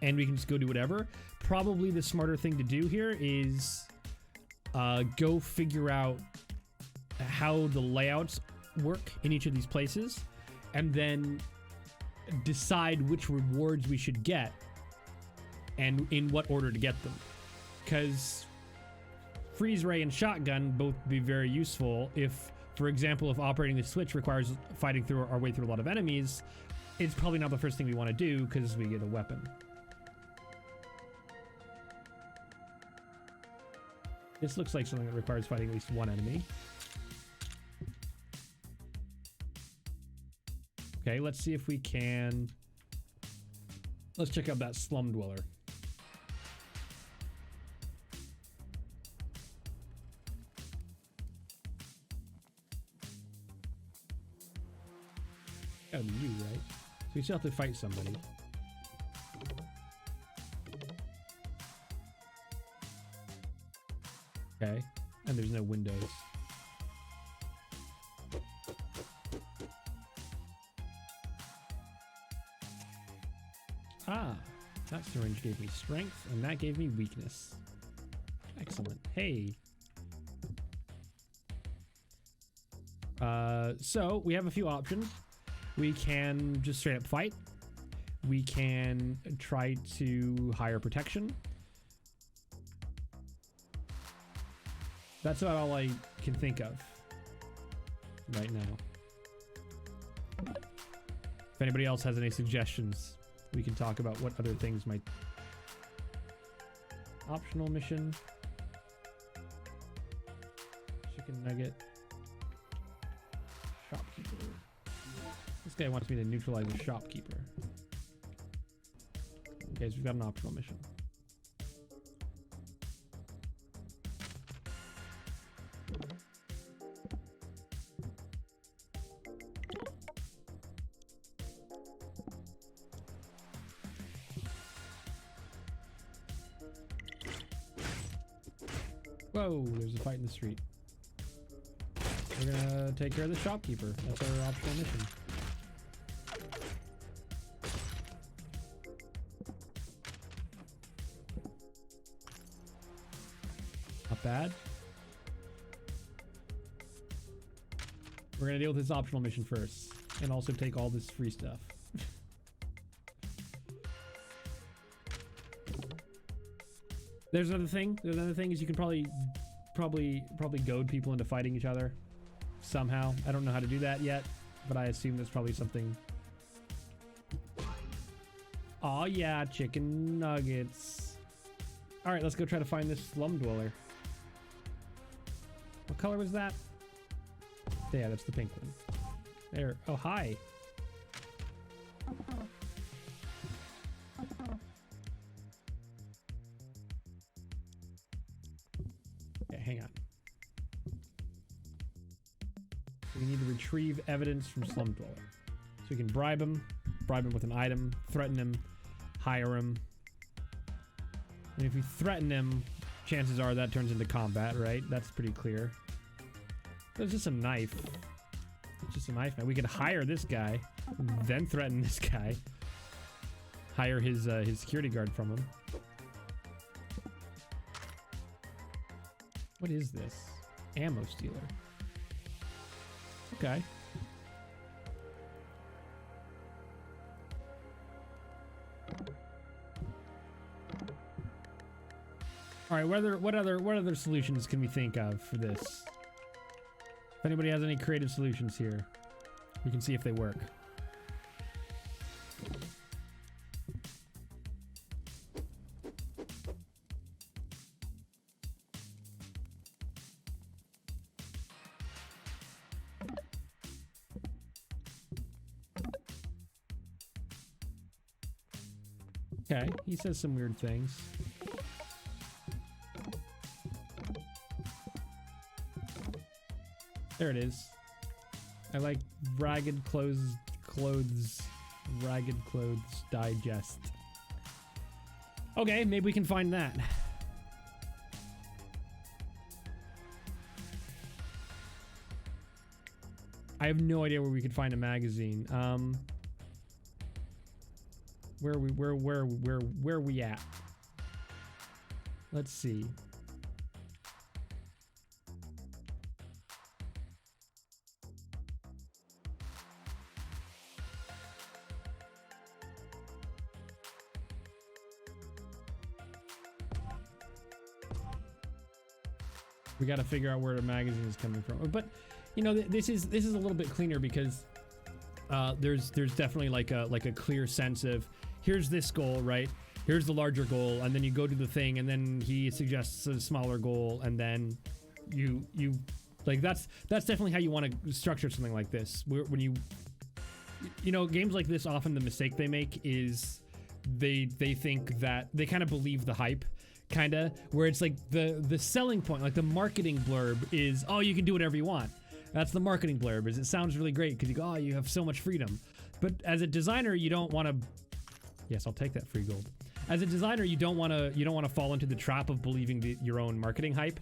and we can just go do whatever, probably the smarter thing to do here is go figure out how the layouts work in each of these places, and then decide which rewards we should get and in what order to get them. Because freeze ray and shotgun both be very useful if, for example, if operating the switch requires fighting through our way through a lot of enemies, it's probably not the first thing we want to do because we get a weapon. This looks like something that requires fighting at least one enemy. Okay, let's see if we can... Let's check out that slum dweller. Gotta be you, right? So we still have to fight somebody. Okay, and there's no windows. Ah, that syringe gave me strength, and that gave me weakness. Excellent. Hey. So we have a few options. We can just straight up fight. We can try to hire protection. That's about all I can think of right now. If anybody else has any suggestions, we can talk about what other things might... Optional mission. Chicken nugget. Shopkeeper. This guy wants me to neutralize a shopkeeper. Okay, so we've got an optional mission. Whoa, there's a fight in the street. We're gonna take care of the shopkeeper. That's our optional mission. Not bad. We're gonna deal with this optional mission first, and also take all this free stuff. There's another thing. There's another thing is you can probably goad people into fighting each other somehow. I don't know how to do that yet, but I assume there's probably something. Oh yeah, chicken nuggets. All right, let's go try to find this slum dweller. What color was that? Yeah, that's the pink one. There. Oh, hi. Okay, hang on. We need to retrieve evidence from Slum Dweller. So we can bribe him with an item, threaten him, hire him. And if we threaten him, chances are that turns into combat, right? That's pretty clear. There's just a knife. It's just a knife. We could hire this guy, then threaten this guy. Hire his security guard from him. What is this? Ammo stealer. Okay. All right. What other solutions can we think of for this? If anybody has any creative solutions here, we can see if they work. Okay, he says some weird things. There it is. I like ragged clothes digest. Okay, maybe we can find that. I have no idea where we could find a magazine. Where are we at? Let's see. We got to figure out where the magazine is coming from. But you know, this is a little bit cleaner because there's definitely like a clear sense of here's this goal, right? Here's the larger goal, and then you go to the thing, and then he suggests a smaller goal, and then you like that's definitely how you want to structure something like this. When you know, games like this, often the mistake they make is they think that they kind of believe the hype. Kinda, where it's like the selling point, like the marketing blurb is, oh, you can do whatever you want. That's the marketing blurb. Is it sounds really great because you go, oh, you have so much freedom. But as a designer, you don't want to. Yes, I'll take that free gold. As a designer, you don't want to fall into the trap of believing your own marketing hype,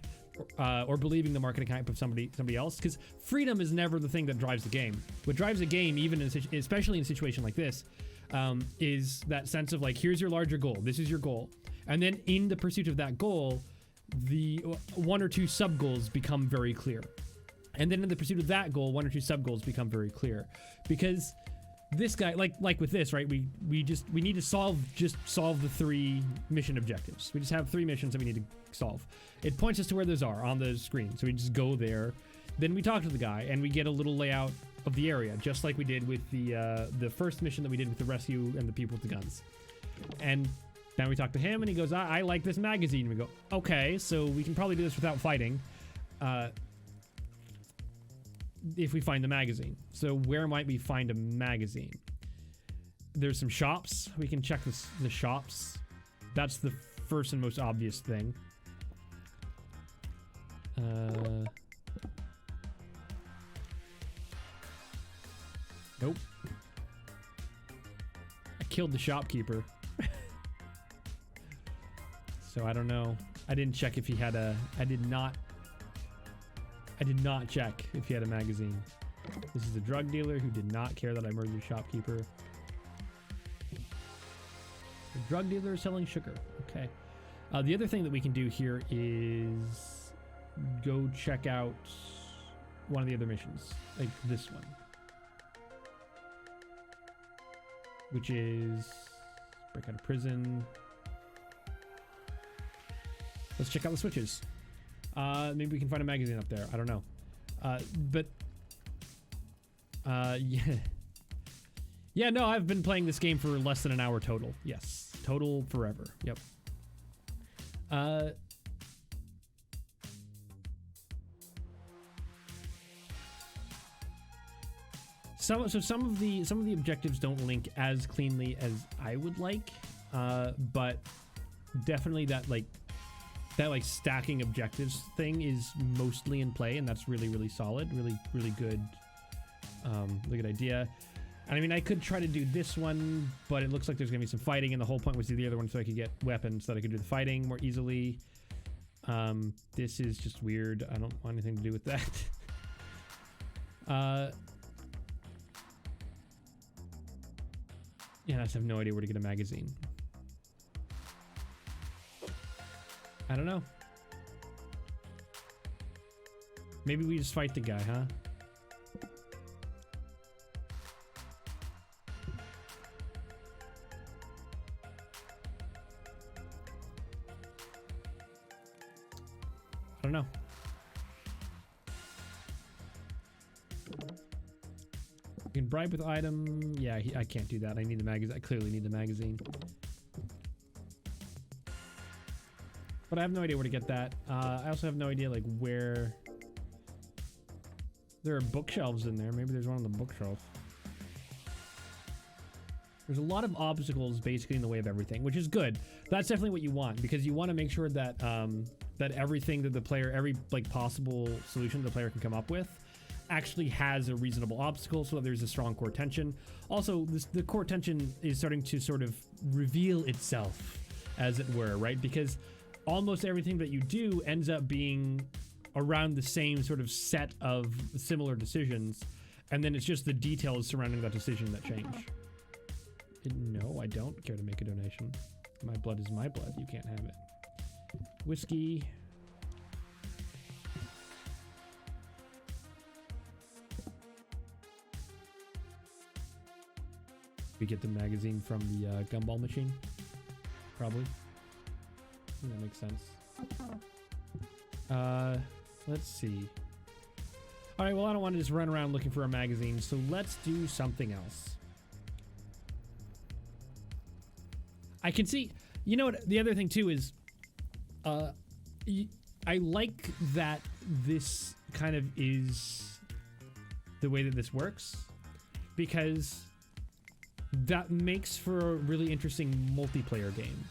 or believing the marketing hype of somebody else. Because freedom is never the thing that drives the game. What drives a game, especially in a situation like this, is that sense of like, here's your larger goal. This is your goal. And then in the pursuit of that goal, the one or two sub goals become very clear. And then in the pursuit of that goal, one or two sub goals become very clear. Because this guy, like with this, right? We need to solve the 3 mission objectives. We just have 3 missions that we need to solve. It points us to where those are on the screen. So we just go there. Then we talk to the guy and we get a little layout of the area, just like we did with the first mission that we did with the rescue and the people with the guns. And then we talk to him, and he goes, I like this magazine. We go, okay, so we can probably do this without fighting. If we find the magazine. So where might we find a magazine? There's some shops. We can check the shops. That's the first and most obvious thing. Nope. I killed the shopkeeper. So I don't know. I didn't check if he had a... I did not check if he had a magazine. This is a drug dealer who did not care that I murdered the shopkeeper. The drug dealer is selling sugar. Okay. The other thing that we can do here is go check out one of the other missions. Like this one. Which is break out of prison. Let's check out the switches. Maybe we can find a magazine up there. I don't know. Yeah. Yeah, no, I've been playing this game for less than an hour total. Yes. Total forever. Yep. some of the objectives don't link as cleanly as I would like, but definitely that stacking objectives thing is mostly in play, and that's really solid, really good, really good idea. And I mean, I could try to do this one, but it looks like there's gonna be some fighting, and the whole point was to do the other one so I could get weapons so that I could do the fighting more easily. This is just weird. I don't want anything to do with that. Yeah, I just have no idea where to get a magazine. I don't know. Maybe we just fight the guy, huh? I don't know. You can bribe with item. Yeah, I can't do that. I need the magazine. I clearly need the magazine. But I have no idea where to get that. I also have no idea like where there are bookshelves in there. Maybe there's one on the bookshelf. There's a lot of obstacles basically in the way of everything, which is good. That's definitely what you want, because you want to make sure that that everything that the player, every like possible solution the player can come up with actually has a reasonable obstacle, so that there's a strong core tension. Also, the core tension is starting to sort of reveal itself, as it were, right? Because almost everything that you do ends up being around the same sort of set of similar decisions, and then it's just the details surrounding that decision that change. No, I don't care to make a donation. My blood is my blood. You can't have it. Whiskey. We get the magazine from the gumball machine. Probably. I think that makes sense. Let's see. All right, well, I don't want to just run around looking for a magazine, so let's do something else. I can see, you know what, the other thing too is, I like that this kind of is the way that this works, because that makes for a really interesting multiplayer game.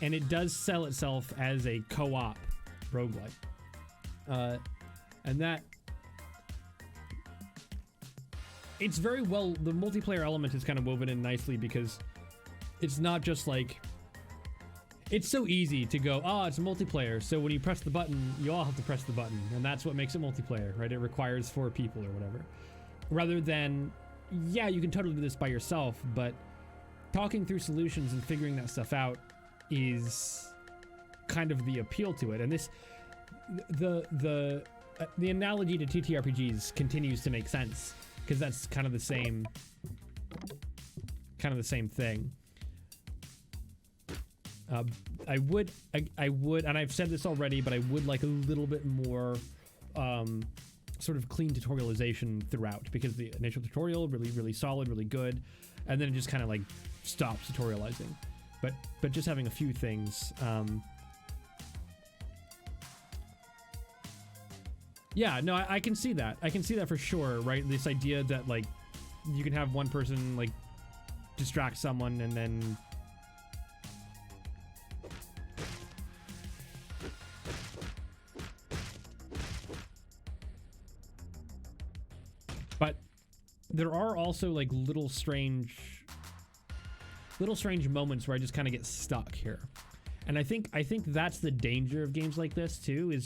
And it does sell itself as a co-op roguelike. And that, it's very well, the multiplayer element is kind of woven in nicely, because it's not just like, it's so easy to go, oh, it's multiplayer, so when you press the button, you all have to press the button, and that's what makes it multiplayer, right? It requires 4 people or whatever. Rather than, yeah, you can totally do this by yourself, but talking through solutions and figuring that stuff out is kind of the appeal to it. And this, the analogy to TTRPGs continues to make sense, because that's kind of the same thing. I would, and I've said this already, but I would like a little bit more sort of clean tutorialization throughout, because the initial tutorial really solid, really good, and then it just kind of like stops tutorializing. But just having a few things. Yeah, no, I can see that. I can see that for sure, right? This idea that like you can have one person like distract someone and then but there are also like little strange moments where I just kind of get stuck here. And I think that's the danger of games like this too,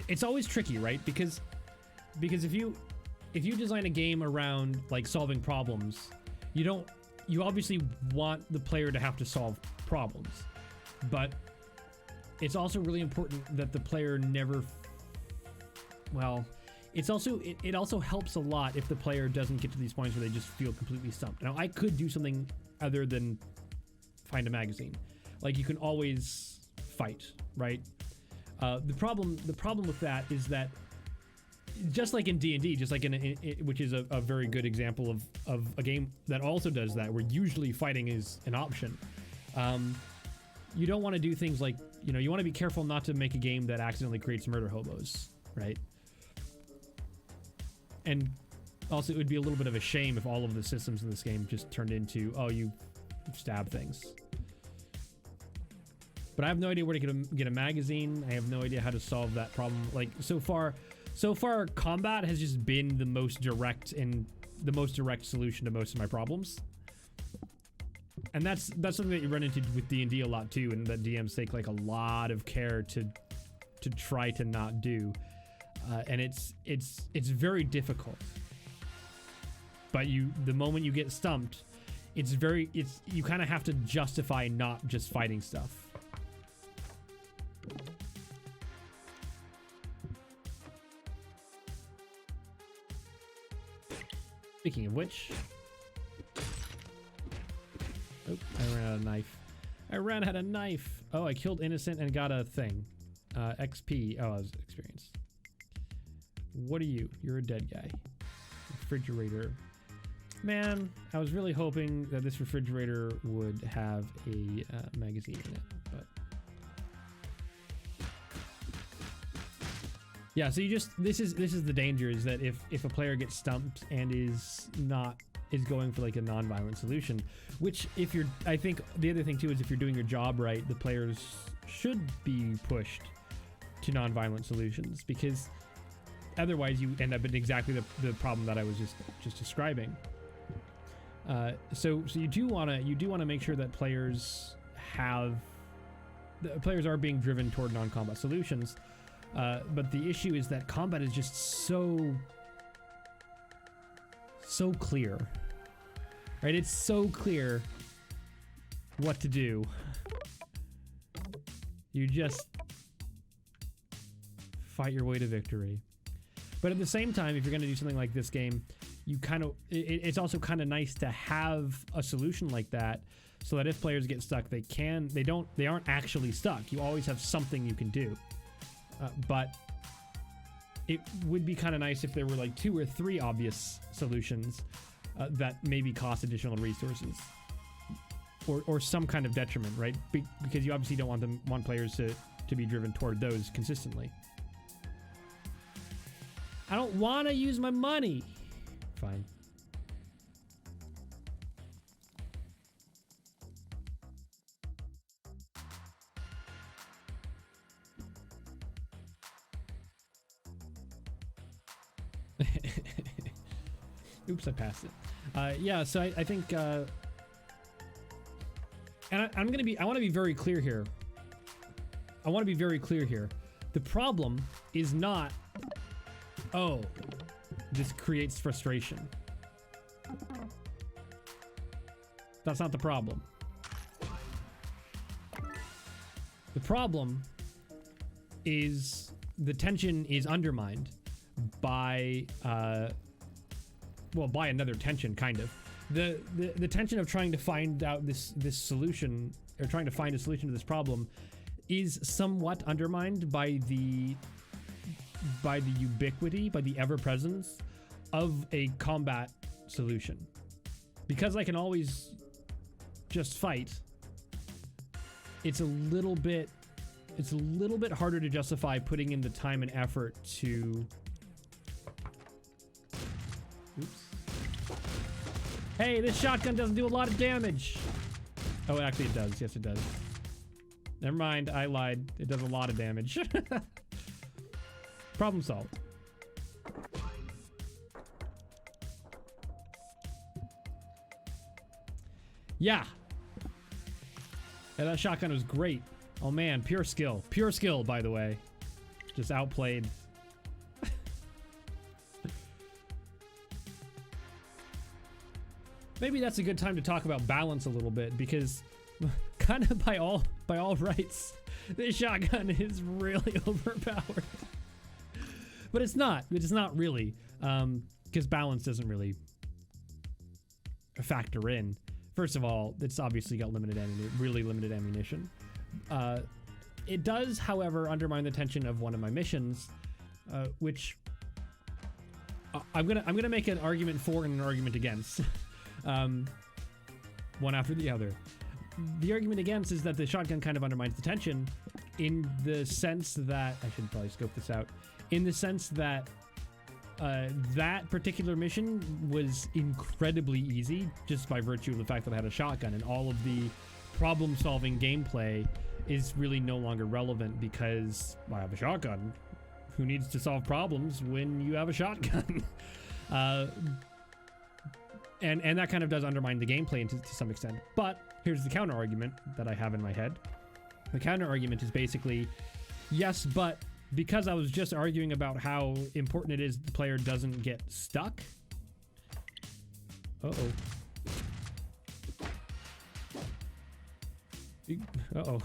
it's always tricky, right? Because if you design a game around like solving problems, you obviously want the player to have to solve problems, but it's also really important that the player never, well, it also helps a lot if the player doesn't get to these points where they just feel completely stumped. Now, I could do something other than find a magazine. Like, you can always fight, right? The problem with that is that, just like in D&D, just like which is a very good example of a game that also does that, where usually fighting is an option. You don't want to do things like, you want to be careful not to make a game that accidentally creates murder hobos, right? And also, it would be a little bit of a shame if all of the systems in this game just turned into, oh, you stab things. But I have no idea where to get a magazine. I have no idea how to solve that problem. Like, so far, combat has just been the most direct solution to most of my problems. And that's something that you run into with D&D a lot too, and that DMs take like a lot of care to try to not do. And it's very difficult. But the moment you get stumped, you kind of have to justify not just fighting stuff. Speaking of which, oh, I ran out of knife. I ran out of knife. Oh, I killed innocent and got a thing. XP. Oh, I was experience. What are you? You're a dead guy. Refrigerator. Man, I was really hoping that this refrigerator would have a magazine in it, but yeah. So this is the danger, is that if a player gets stumped and is going for like a non-violent solution, which I think the other thing too is if you're doing your job right, the players should be pushed to non-violent solutions, because otherwise you end up in exactly the problem that I was just describing. So you do want to make sure that players are being driven toward non-combat solutions. But the issue is that combat is just so clear, right? It's so clear what to do. You just fight your way to victory. But at the same time, if you're going to do something like this game, it's also kind of nice to have a solution like that, so that if players get stuck, they aren't actually stuck. You always have something you can do. But it would be kind of nice if there were like 2 or 3 obvious solutions that maybe cost additional resources or some kind of detriment, right? Because you obviously don't want players to be driven toward those consistently. I don't want to use my money. Fine. Oops, I passed it. Yeah, so I think, and I want to be very clear here. The problem is not, oh, this creates frustration. That's not the problem. The problem is the tension is undermined by by another tension, kind of. The tension of trying to find out this solution, or trying to find a solution to this problem, is somewhat undermined by the ubiquity, by the ever-presence of a combat solution. Because I can always just fight, it's a little bit harder to justify putting in the time and effort to... Oops. Hey, this shotgun doesn't do a lot of damage. Oh, actually it does. Yes, it does. Never mind, I lied. It does a lot of damage. Problem solved. Yeah. Yeah, that shotgun was great. Oh man, pure skill. Pure skill, by the way. Just outplayed. Maybe that's a good time to talk about balance a little bit, because kind of by all rights, this shotgun is really overpowered. But it's not. It's not really, because balance doesn't really factor in. First of all, it's obviously got really limited ammunition. It does, however, undermine the tension of one of my missions, which I'm gonna make an argument for and an argument against, one after the other. The argument against is that the shotgun kind of undermines the tension, in the sense that I should probably scope this out. In the sense that that particular mission was incredibly easy just by virtue of the fact that I had a shotgun, and all of the problem-solving gameplay is really no longer relevant because I have a shotgun. Who needs to solve problems when you have a shotgun? And that kind of does undermine the gameplay to some extent. But here's the counter argument that I have in my head. The counter argument is basically, yes, but because I was just arguing about how important it is the player doesn't get stuck. Uh-oh. Uh-oh.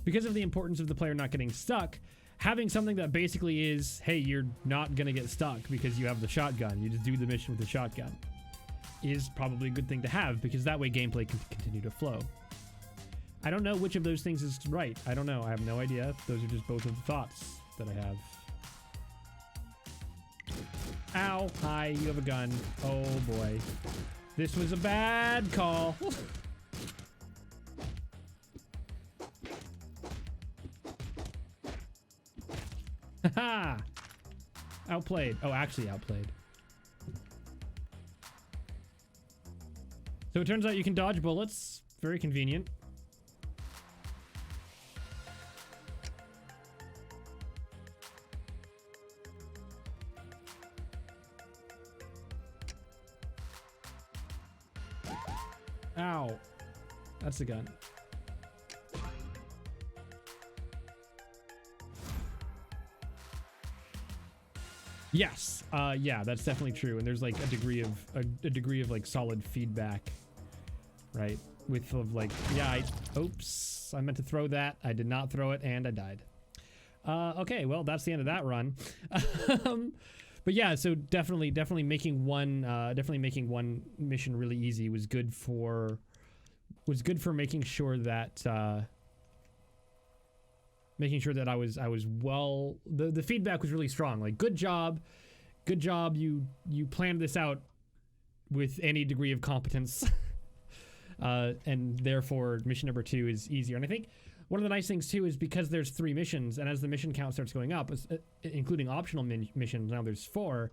Because of the importance of the player not getting stuck, having something that basically is, hey, you're not gonna get stuck because you have the shotgun, you just do the mission with the shotgun, is probably a good thing to have, because that way gameplay can continue to flow. I don't know which of those things is right. I don't know. I have no idea. Those are just both of the thoughts that I have. Ow. Hi, you have a gun. Oh boy. This was a bad call. Haha. Outplayed. Oh, actually outplayed. So it turns out you can dodge bullets. Very convenient. Ow. That's the gun. Yes. Yeah, that's definitely true. And there's like a degree of like solid feedback, right? With like, yeah, oops, I meant to throw that. I did not throw it and I died. Okay, well, that's the end of that run. But yeah, so definitely making one mission really easy was good for making sure that I was well, the feedback was really strong. Like, good job, you planned this out with any degree of competence. And therefore mission number 2 is easier. And I think one of the nice things too is because there's 3 missions, and as the mission count starts going up, including optional missions, now there's 4,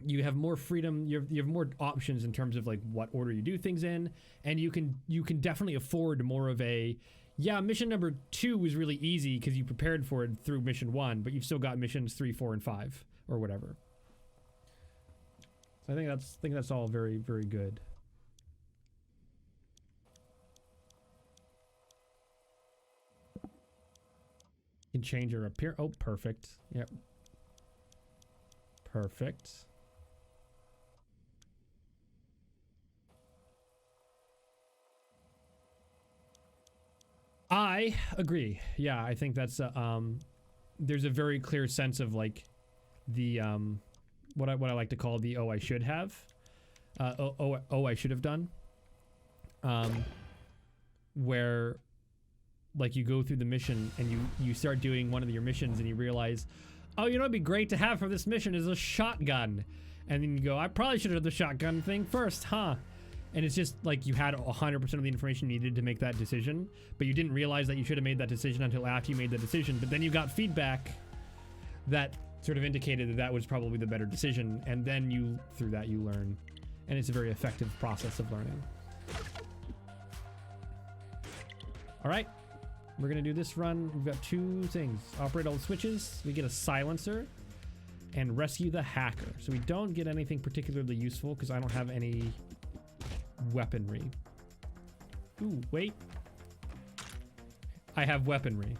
you have more freedom, you have more options in terms of like what order you do things in, and you can definitely afford more of a, yeah, mission number 2 was really easy because you prepared for it through mission 1, but you've still got missions 3, 4, and 5 or whatever. So I think that's all very, very good. Can change your appearance. Oh, perfect. Yep. Perfect. I agree. Yeah, I think that's there's a very clear sense of like the what I like to call the I should have. I should have done. Where like you go through the mission and you start doing one of your missions and you realize, oh, you know what'd be great to have for this mission is a shotgun. And then you go, I probably should have done the shotgun thing first, huh? And it's just like you had 100% of the information needed to make that decision, but you didn't realize that you should have made that decision until after you made the decision. But then you got feedback that sort of indicated that that was probably the better decision. And then through that you learn. And it's a very effective process of learning. All right. We're gonna do this run. We've got 2 things. Operate all the switches. We get a silencer and rescue the hacker. So we don't get anything particularly useful because I don't have any weaponry. Ooh, wait. I have weaponry.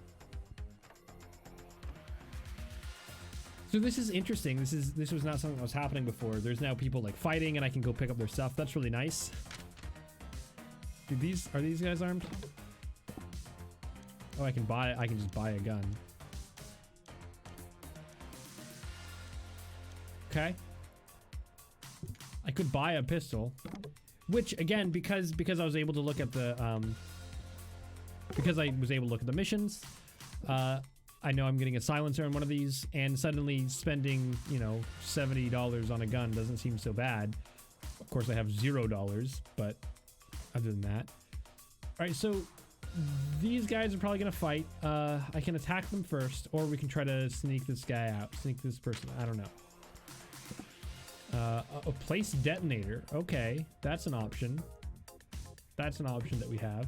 So this is interesting. This was not something that was happening before. There's now people like fighting and I can go pick up their stuff. That's really nice. Are these guys armed? Oh, I can just buy a gun. Okay. I could buy a pistol, which again, because I was able to look at the missions, I know I'm getting a silencer on one of these, and suddenly spending, you know, $70 on a gun doesn't seem so bad. Of course, I have $0, but other than that. All right, so these guys are probably gonna fight. I can attack them first, or we can try to sneak this guy out. Sneak this person. I don't know. A place detonator. Okay, that's an option. That's an option that we have.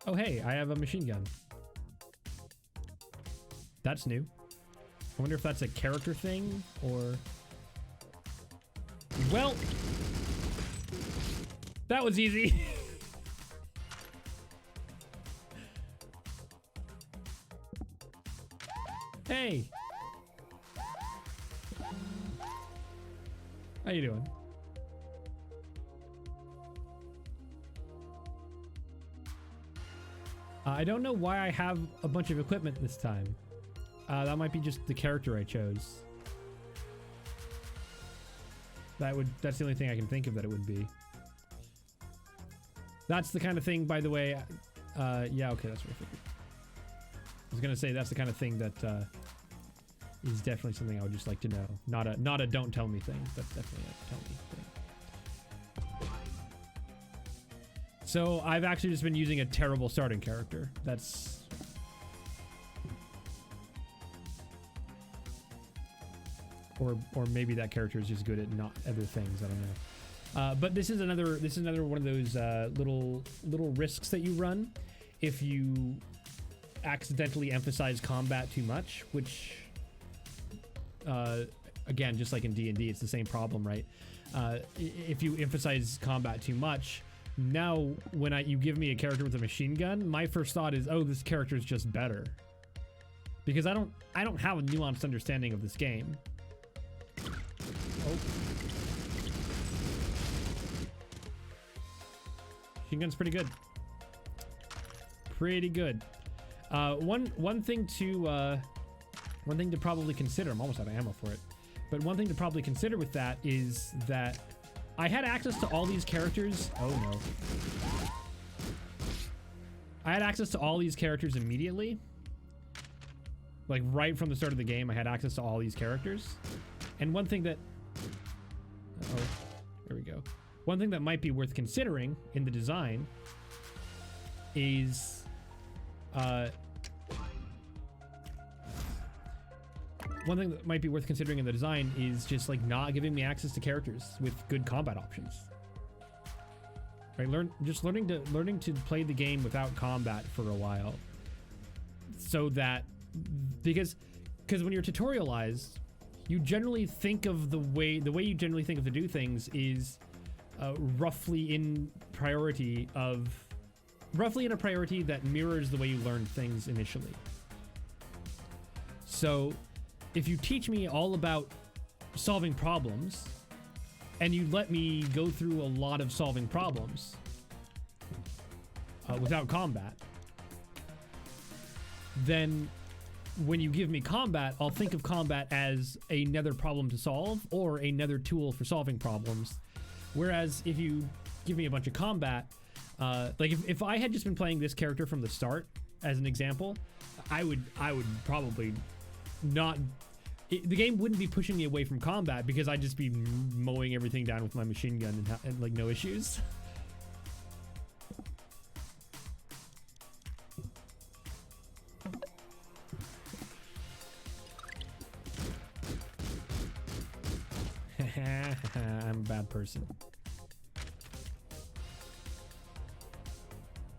Oh, hey, I have a machine gun. That's new. I wonder if that's a character thing or... Well, that was easy. Hey. How you doing? I don't know why I have a bunch of equipment this time. That might be just the character I chose. That's the only thing I can think of that it would be. That's the kind of thing, by the way, yeah, okay, that's what I figured. I was gonna say that's the kind of thing that is definitely something I would just like to know. Not a don't tell me thing, but definitely a tell me thing. So I've actually just been using a terrible starting character. That's... Or maybe that character is just good at not other things. I don't know. But this is another one of those little risks that you run if you accidentally emphasize combat too much, which again, just like in D&D, it's the same problem, right? If you emphasize combat too much, now when you give me a character with a machine gun, my first thought is, oh, this character is just better, because I don't have a nuanced understanding of this game. Oh. Machine gun's pretty good. Pretty good. One thing to probably consider. I'm almost out of ammo for it, but one thing to probably consider with that is that I had access to all these characters. Oh no! I had access to all these characters immediately. Like right from the start of the game, I had access to all these characters. And one thing that... Uh-oh. There we go. One thing that might be worth considering in the design is... one thing that might be worth considering in the design is just like not giving me access to characters with good combat options. Right? Learning to play the game without combat for a while. So that... Because when you're tutorialized, you generally think of the way you generally think of to do things is roughly in a priority that mirrors the way you learn things initially. So if you teach me all about solving problems and you let me go through a lot of solving problems without combat, then when you give me combat, I'll think of combat as another problem to solve or another tool for solving problems. Whereas if you give me a bunch of combat, like if I had just been playing this character from the start, as an example, I would probably not... the game wouldn't be pushing me away from combat because I'd just be mowing everything down with my machine gun and like no issues. I'm a bad person.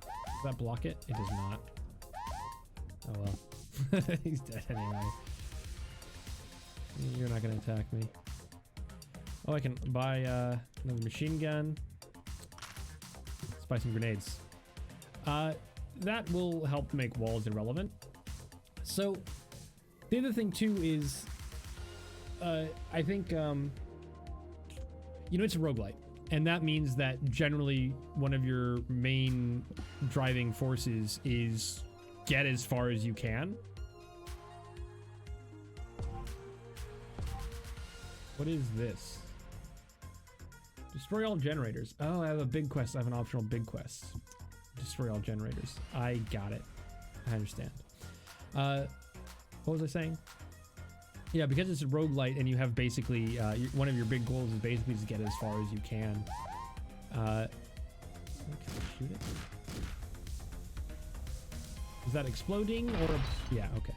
Does that block it? It does not. Oh well. He's dead anyway. You're not gonna attack me. Oh, I can buy another machine gun. Let's buy some grenades. That will help make walls irrelevant. So the other thing too is I think you know, it's a roguelite, and that means that generally one of your main driving forces is get as far as you can. What is this? Destroy all generators. Oh, I have a big quest. I have an optional big quest. Destroy all generators. I got it. I understand. What was I saying? Yeah, because it's a roguelite and you have basically, one of your big goals is basically to get as far as you can. shoot it? Is that exploding or? Yeah, okay.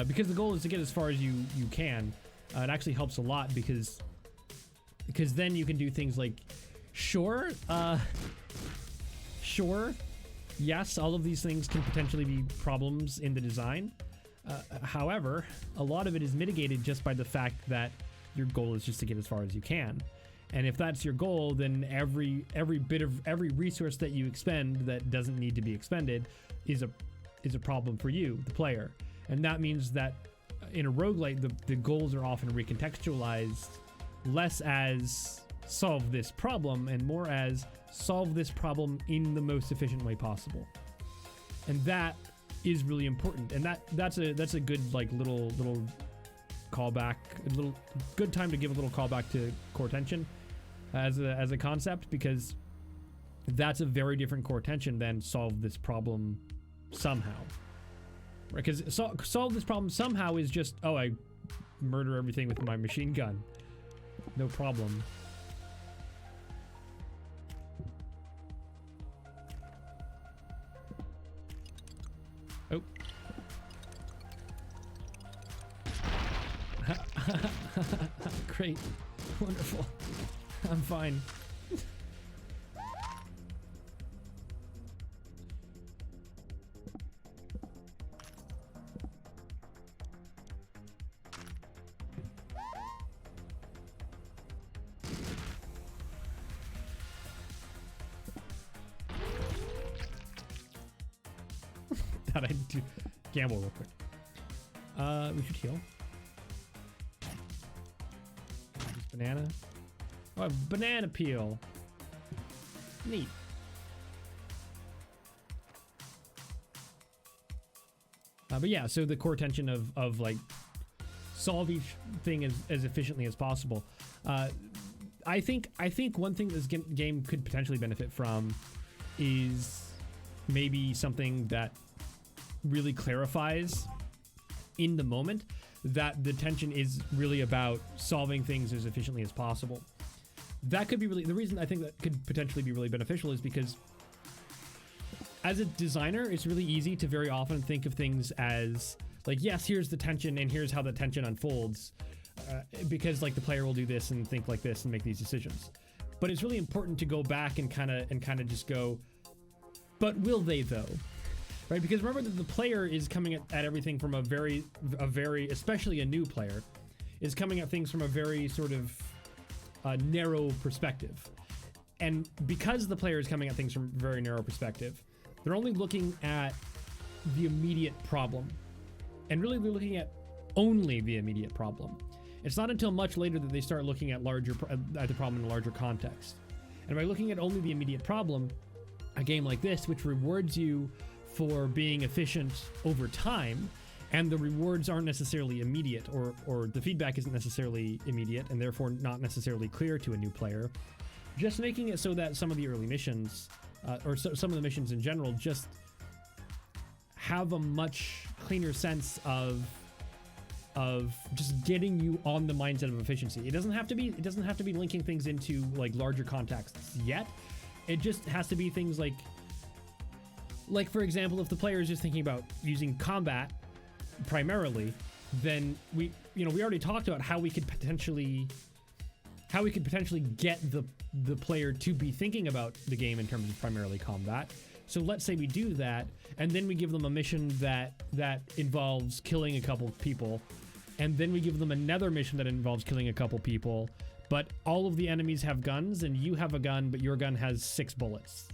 Because the goal is to get as far as you can. It actually helps a lot because then you can do things like, sure, yes, all of these things can potentially be problems in the design. However, a lot of it is mitigated just by the fact that your goal is just to get as far as you can. And if that's your goal, then every resource that you expend that doesn't need to be expended is a problem for you, the player. And that means that in a roguelite, the goals are often recontextualized less as solve this problem and more as solve this problem in the most efficient way possible. And that is really important. And that's a good like little callback, a little good time to give a little callback to core tension as a concept, because that's a very different core tension than solve this problem somehow. Right? Because solve this problem somehow is just, oh, I murder everything with my machine gun. No problem. Oh. Great. Wonderful. I'm fine. Thought I'd do gamble real quick. We should heal. This banana. Oh, a banana peel. Neat. But yeah, so the core tension of like solve each thing as efficiently as possible. I think one thing this game could potentially benefit from is maybe something that really clarifies in the moment that the tension is really about solving things as efficiently as possible. That could be really, the reason I think that could potentially be really beneficial is because as a designer, it's really easy to very often think of things as like, yes, here's the tension and here's how the tension unfolds, because like the player will do this and think like this and make these decisions. But it's really important to go back and kind of just go, but will they though? Right? Because remember that the player is coming at everything from a very, especially a new player, is coming at things from a very sort of narrow perspective. And because the player is coming at things from a very narrow perspective, they're only looking at the immediate problem. And really they're looking at only the immediate problem. It's not until much later that they start looking at the problem in a larger context. And by looking at only the immediate problem, a game like this, which rewards you for being efficient over time, and the rewards aren't necessarily immediate, or the feedback isn't necessarily immediate, and therefore not necessarily clear to a new player, just making it so that some of the early missions, some of the missions in general, just have a much cleaner sense of just getting you on the mindset of efficiency. It doesn't have to be linking things into like larger contexts yet. It just has to be things like for example, if the player is just thinking about using combat primarily, then we already talked about how we could potentially get the player to be thinking about the game in terms of primarily combat. So let's say we do that, and then we give them a mission that involves killing a couple people, and then we give them another mission that involves killing a couple people, but all of the enemies have guns, and you have a gun, but your gun has 6 bullets.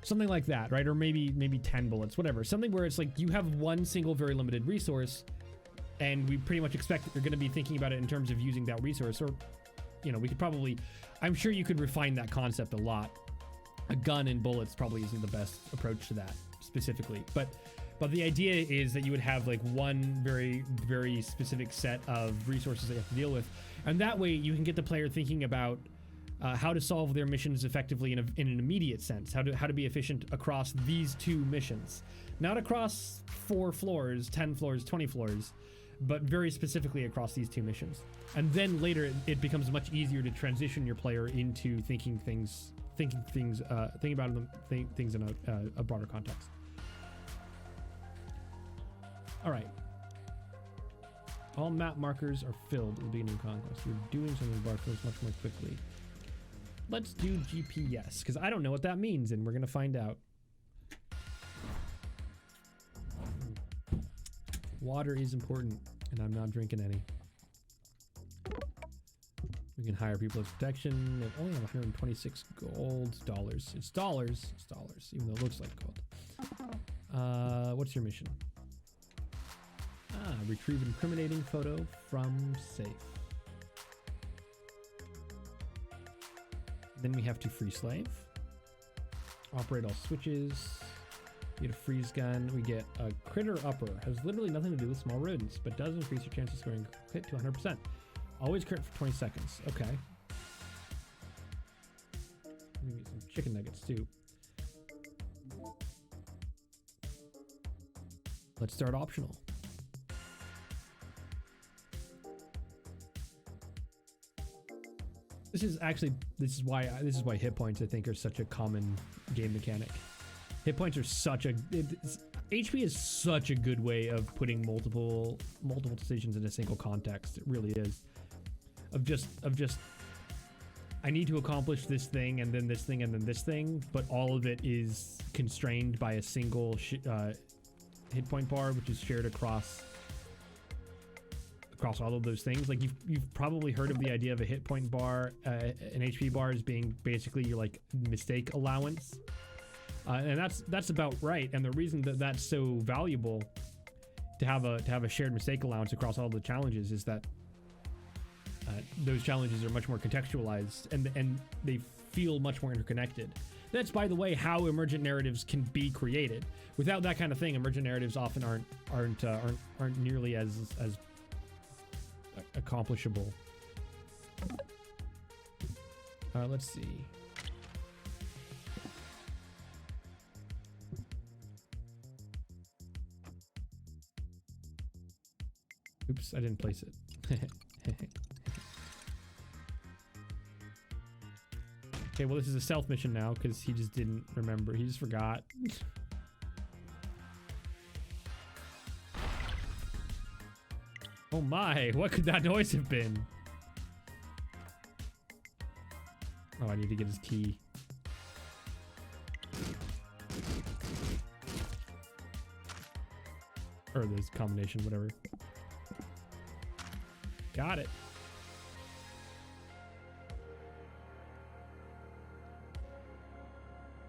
Something like that, right? Or maybe 10 bullets, whatever. Something where it's like you have one single very limited resource, and we pretty much expect that you're going to be thinking about it in terms of using that resource. Or, we could probably, I'm sure you could refine that concept a lot. A gun and bullets probably isn't the best approach to that specifically. But the idea is that you would have like one very, very specific set of resources that you have to deal with. And that way you can get the player thinking about how to solve their missions effectively in an immediate sense, how to be efficient across these 2 missions, not across 4 floors, 10 floors, 20 floors, but very specifically across these two missions. And then later it becomes much easier to transition your player into thinking about things in a broader context. All right. All map markers are filled at the beginning of conquest. You're doing something with barcodes much more quickly. Let's do GPS, because I don't know what that means, and we're going to find out. Water is important, and I'm not drinking any. We can hire people as protection. And only have 126 dollars. It's dollars, even though it looks like gold. What's your mission? Retrieve incriminating photo from safe. Then we have to free slave. Operate all switches. We get a freeze gun. We get a critter upper. Has literally nothing to do with small rodents, but does increase your chance of scoring crit to 100%. Always crit for 20 seconds. Okay. Let me get some chicken nuggets too. Let's start optional. This is why hit points I think are such a common game mechanic. Hit points are HP is such a good way of putting multiple decisions in a single context. It really is. Of just I need to accomplish this thing and then this thing and then this thing, but all of it is constrained by a single hit point bar, which is shared across all of those things. Like you've probably heard of the idea of a hit point bar, an HP bar as being basically your like mistake allowance, and that's about right. And the reason that that's so valuable to have a shared mistake allowance across all the challenges is that those challenges are much more contextualized and they feel much more interconnected. That's, by the way, how emergent narratives can be created. Without that kind of thing, emergent narratives often aren't nearly as accomplishable. Let's see. Oops, I didn't place it. Okay, well, this is a stealth mission now because he just didn't remember. He just forgot. Oh my, what could that noise have been? Oh, I need to get his key. Or this combination, whatever. Got it.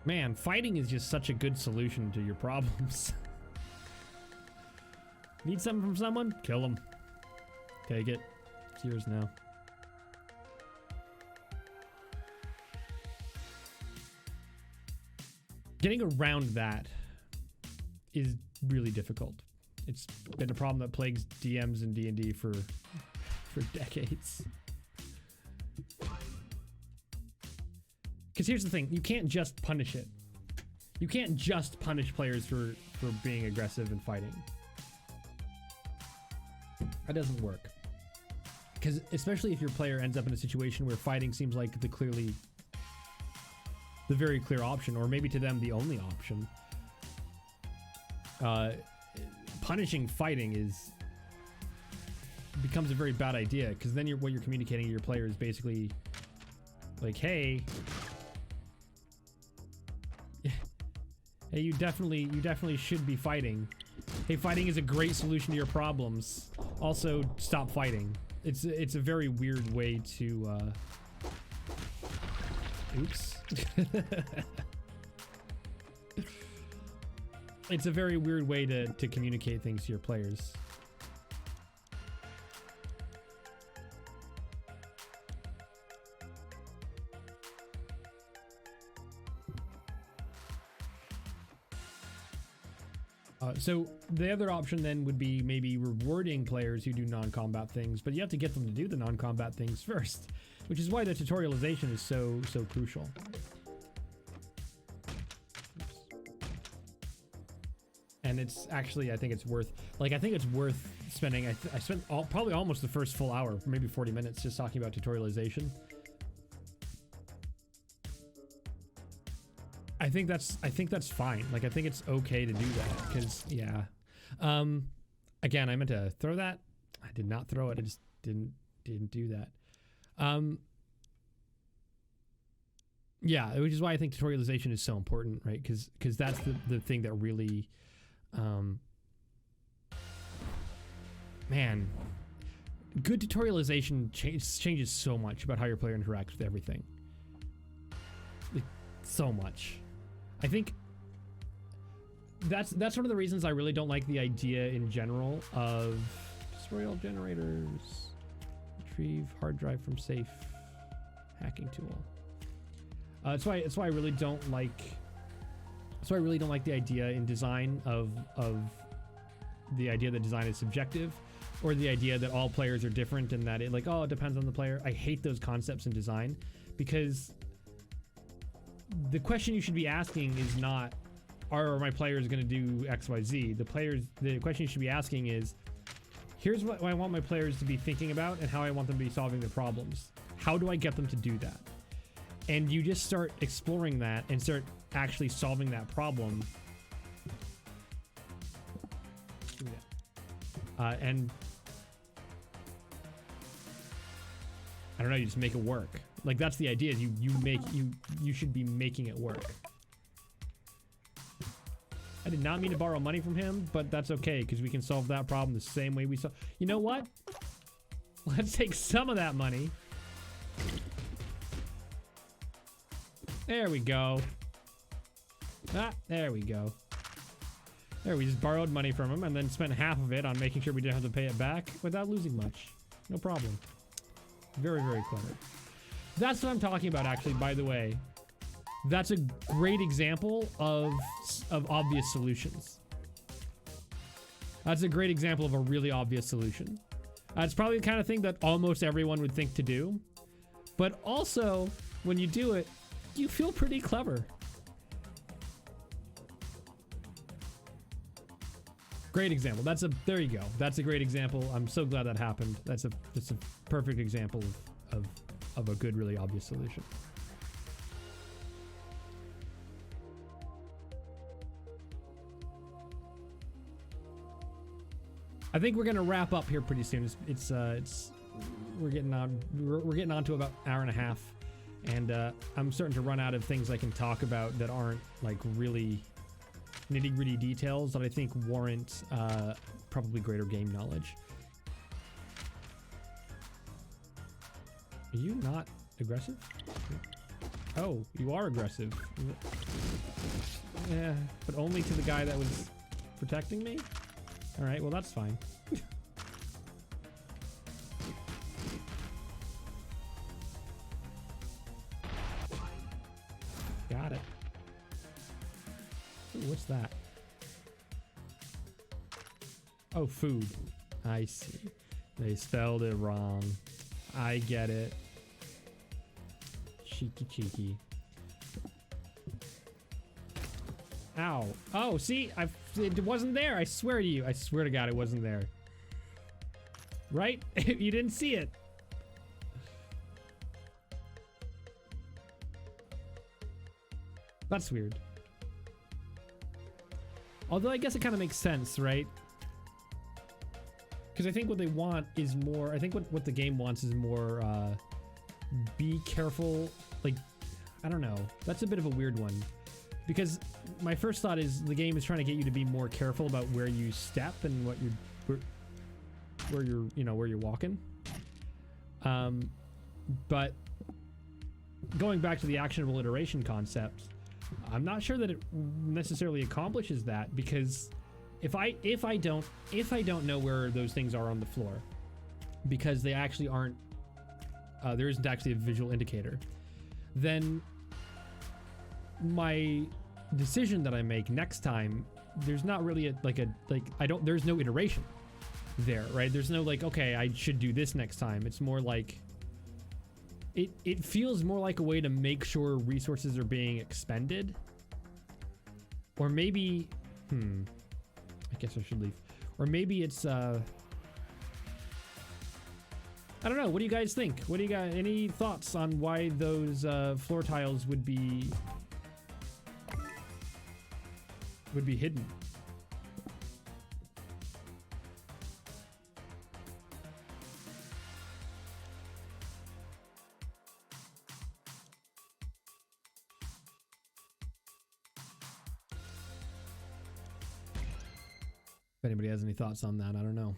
Man, fighting is just such a good solution to your problems. Need something from someone? Kill them. Take it. It's yours now. Getting around that is really difficult. It's been a problem that plagues DMs in D&D for decades. Because here's the thing, you can't just punish it. You can't just punish players for being aggressive and fighting. That doesn't work. Because especially if your player ends up in a situation where fighting seems like the very clear option, or maybe to them the only option. Punishing fighting becomes a very bad idea, because then what you're communicating to your player is basically like, hey, you definitely should be fighting. Hey, fighting is a great solution to your problems. Also, stop fighting. It's a very weird way to oops. It's a very weird way to communicate things to your players. So the other option then would be maybe rewarding players who do non-combat things, but you have to get them to do the non-combat things first, which is why the tutorialization is so crucial. and it's actually, I think it's worth, like, I think it's worth spending, I spent probably almost the first full hour, maybe 40 minutes just talking about tutorialization. I think that's fine. Like, I think it's okay to do that, because, yeah. Again, I meant to throw that. I did not throw it. I just didn't do that. Yeah, which is why I think tutorialization is so important, right? Because that's the thing that really, man, good tutorialization changes so much about how your player interacts with everything. Like, so much. I think that's one of the reasons I really don't like the idea in general of tutorial generators. Retrieve hard drive from safe. Hacking tool. That's why I really don't like. That's why I really don't like the idea in design of the idea that design is subjective, or the idea that all players are different and that it like, oh, it depends on the player. I hate those concepts in design, because the question you should be asking is not, are my players going to do X, Y, Z? The question you should be asking is, here's what I want my players to be thinking about and how I want them to be solving their problems. How do I get them to do that? And you just start exploring that and start actually solving that problem. And I don't know, you just make it work. Like, that's the idea, is you should be making it work. I did not mean to borrow money from him, but that's okay, because we can solve that problem the same way we solve. You know what? Let's take some of that money. There we go. Ah, there we go. There, we just borrowed money from him and then spent half of it on making sure we didn't have to pay it back without losing much. No problem. Very, very clever. That's what I'm talking about, actually, by the way. That's a great example of obvious solutions. That's a great example of a really obvious solution. It's probably the kind of thing that almost everyone would think to do. But also, when you do it, you feel pretty clever. Great example. There you go. That's a great example. I'm so glad that happened. That's a perfect example of a good, really obvious solution. I think we're gonna wrap up here pretty soon. We're getting on to about an hour and a half, and I'm starting to run out of things I can talk about that aren't like really nitty-gritty details that I think warrant probably greater game knowledge. Are you not aggressive? Oh, you are aggressive. Yeah, but only to the guy that was protecting me? Alright, well that's fine. Got it. Ooh, what's that? Oh, food. I see. They spelled it wrong. I get it. Cheeky. Ow. Oh, see? It wasn't there. I swear to you. I swear to God it wasn't there. Right? You didn't see it. That's weird. Although I guess it kind of makes sense, right? Because I think what they want is more... I think what the game wants is more... be careful. Like, I don't know. That's a bit of a weird one. Because my first thought is the game is trying to get you to be more careful about where you step and what where you're walking. But going back to the actionable iteration concept, I'm not sure that it necessarily accomplishes that, because if I don't know where those things are on the floor, because they actually aren't, there isn't actually a visual indicator, then my decision that I make next time, there's not really there's no iteration there, right? There's no like, okay, I should do this next time. It's more like it feels more like a way to make sure resources are being expended. Or maybe guess I should leave. Or maybe it's, I don't know. What do you guys think? What do you got? Any thoughts on why those floor tiles would be hidden? If anybody has any thoughts on that, I don't know.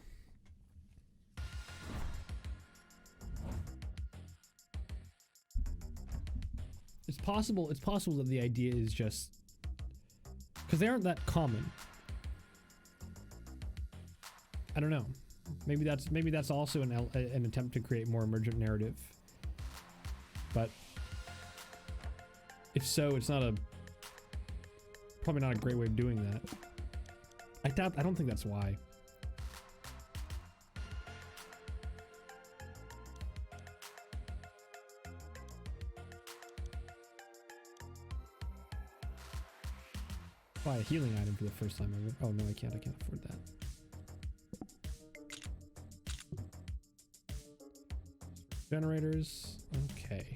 It's possible that the idea is just because they aren't that common. I don't know. Maybe that's also an attempt to create more emergent narrative. But if so, it's probably not a great way of doing that. I don't think that's why. Buy a healing item for the first time ever. Oh no, I can't afford that. Generators. Okay.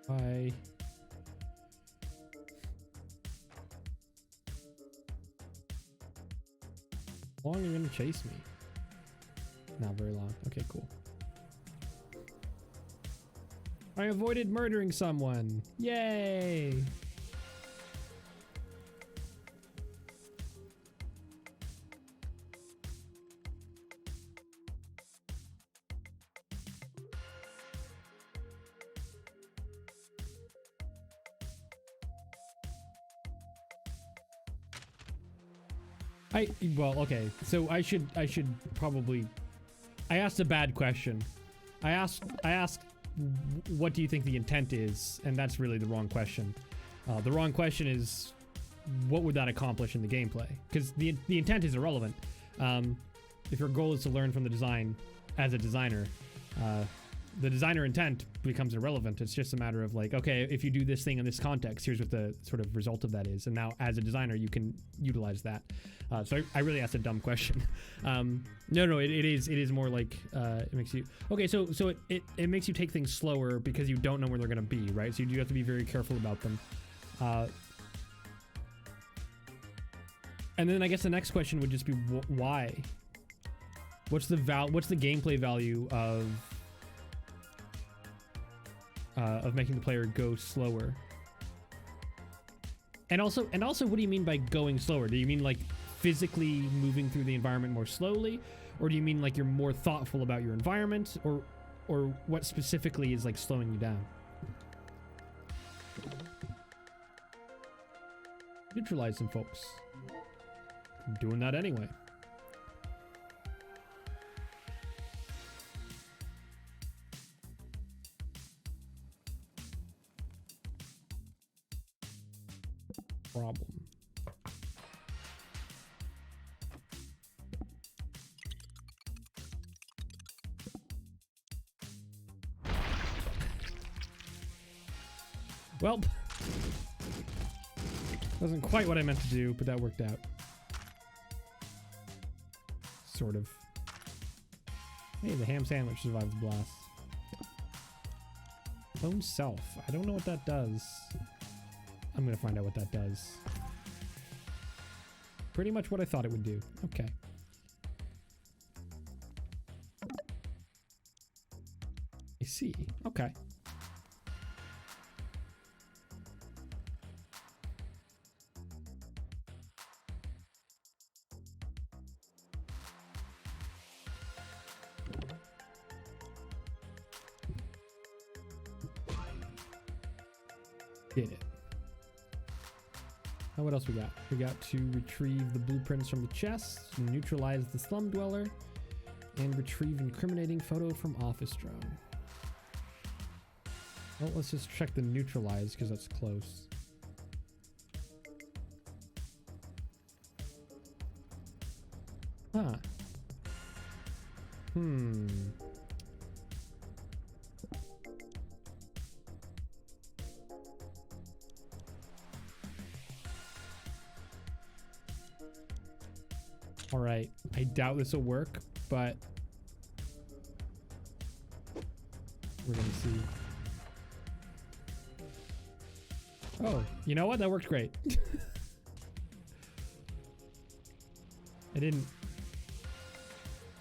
Bye. How long are you gonna chase me? Not very long. Okay, cool. I avoided murdering someone. Yay! Well, okay. So I should probably. I asked a bad question. I asked what do you think the intent is, and that's really the wrong question. The wrong question is what would that accomplish in the gameplay? Because the intent is irrelevant. If your goal is to learn from the design as a designer, the designer intent becomes irrelevant. It's just a matter of like, okay, if you do this thing in this context, here's what the sort of result of that is. And now as a designer, you can utilize that. So I really asked a dumb question. No, it is more like, it makes you, okay, so it makes you take things slower because you don't know where they're going to be, right? So you do have to be very careful about them. And then I guess the next question would just be why? What's the gameplay value of making the player go slower? And also, what do you mean by going slower? Do you mean like physically moving through the environment more slowly, or do you mean like you're more thoughtful about your environment, or what specifically is like slowing you down? Neutralize some folks. I'm doing that anyway. Problem. Well, wasn't quite what I meant to do, but that worked out. Sort of. Hey, the ham sandwich survived the blast. Clone self. I don't know what that does. I'm gonna find out what that does. Pretty much what I thought it would do. Okay. I see. Okay. Did it. Now what else we got? We got to retrieve the blueprints from the chest, neutralize the slum dweller, and retrieve incriminating photo from office drone. Well, let's just check the neutralize because that's close. Huh. All right, I doubt this will work, but we're gonna see. Oh, you know what? That worked great. I didn't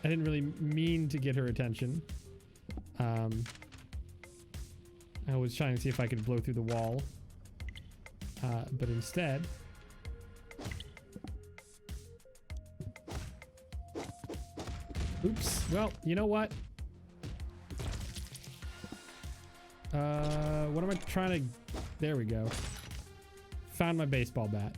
really mean to get her attention. I was trying to see if I could blow through the wall, but instead, oops. Well, you know what? What am I trying to... There we go. Found my baseball bat.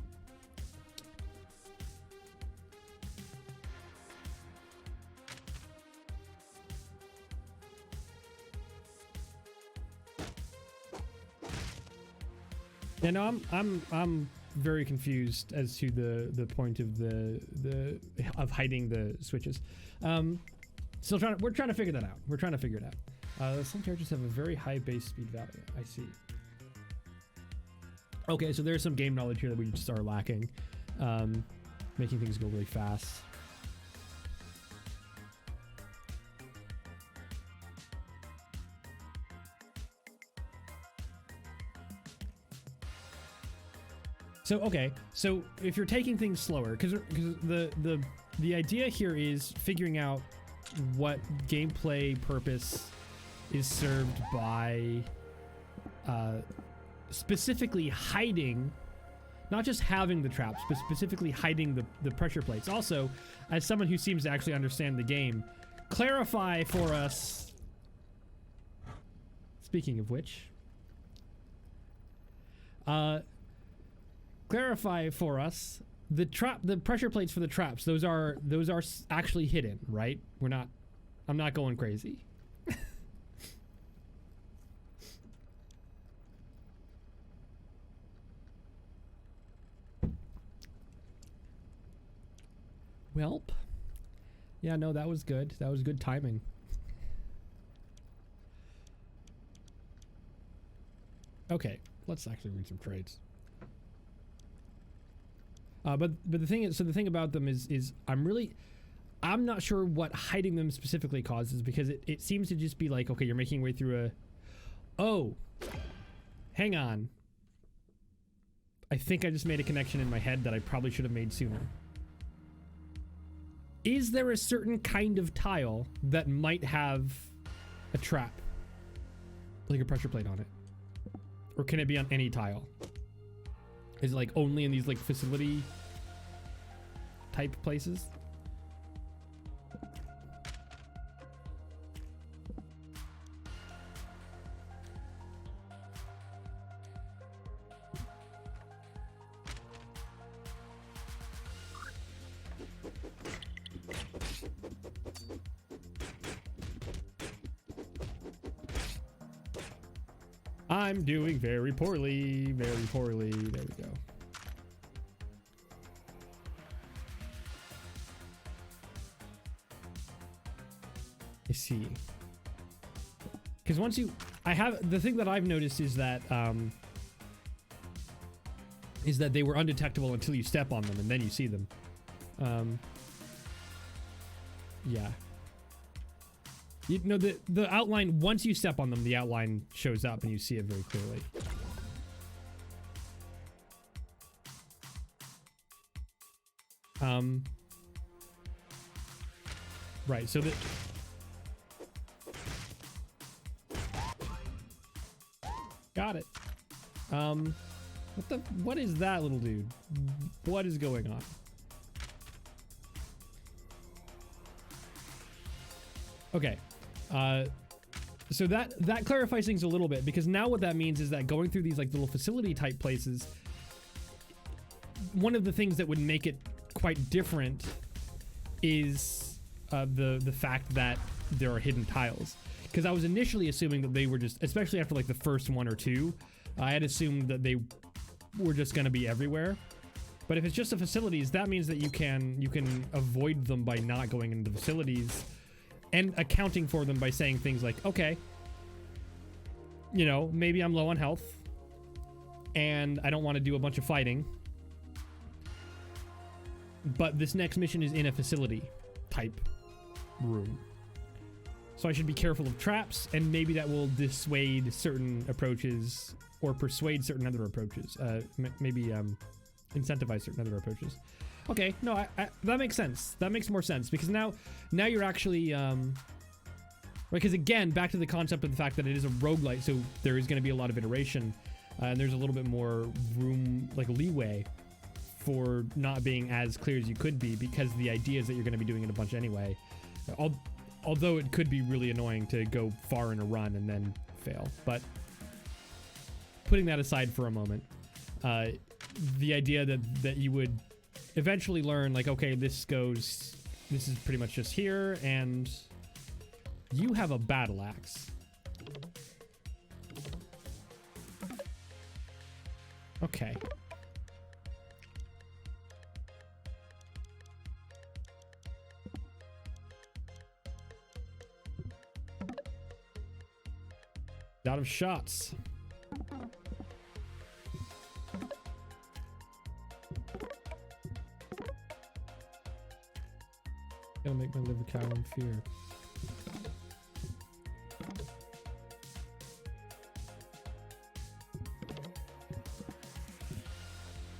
Yeah, no, I'm very confused as to the point of of hiding the switches. We're trying to figure that out. We're trying to figure it out. Some characters have a very high base speed value. I see. Okay, so there's some game knowledge here that we just are lacking, making things go really fast. So okay, so if you're taking things slower, because the idea here is figuring out what gameplay purpose is served by specifically hiding, not just having the traps, but specifically hiding the pressure plates. Also, as someone who seems to actually understand the game, clarify for us, speaking of which, clarify for us the pressure plates for the traps. Those are actually hidden, right? I'm not going crazy. Welp. Yeah, no, that was good. That was good timing. Okay, let's actually read some trades. But the thing is, so the thing about them is I'm not sure what hiding them specifically causes, because it seems to just be like, okay, you're making your way through oh, hang on. I think I just made a connection in my head that I probably should have made sooner. Is there a certain kind of tile that might have a trap, like a pressure plate on it? Or can it be on any tile? Is it like only in these like facility type places? I'm doing very poorly, very poorly. There we go. I see. Because once the thing that I've noticed is that they were undetectable until you step on them, and then you see them. Yeah. You know, the outline, once you step on them, the outline shows up and you see it very clearly. Right, so got it. What is that little dude? What is going on? Okay. So that clarifies things a little bit, because now what that means is that going through these like little facility type places, one of the things that would make it quite different is the fact that there are hidden tiles. Because I was initially assuming that they were just, especially after like the first one or two, I had assumed that they were just going to be everywhere. But if it's just the facilities, that means that you can avoid them by not going into the facilities. and accounting for them by saying things like, okay, you know, maybe I'm low on health and I don't want to do a bunch of fighting, but this next mission is in a facility type room. So I should be careful of traps, and maybe that will dissuade certain approaches or persuade certain other approaches. Maybe incentivize certain other approaches. Okay, no, that makes sense. That makes more sense, because now you're actually because again, back to the concept of the fact that it is a roguelite, so there is going to be a lot of iteration, and there's a little bit more room, like leeway, for not being as clear as you could be, because the idea is that you're going to be doing it a bunch anyway. Although it could be really annoying to go far in a run and then fail. But putting that aside for a moment, the idea that you would eventually learn, like, okay, this is pretty much just here, and you have a battle axe. Okay. Out of shots. Gotta make my liver cow in fear.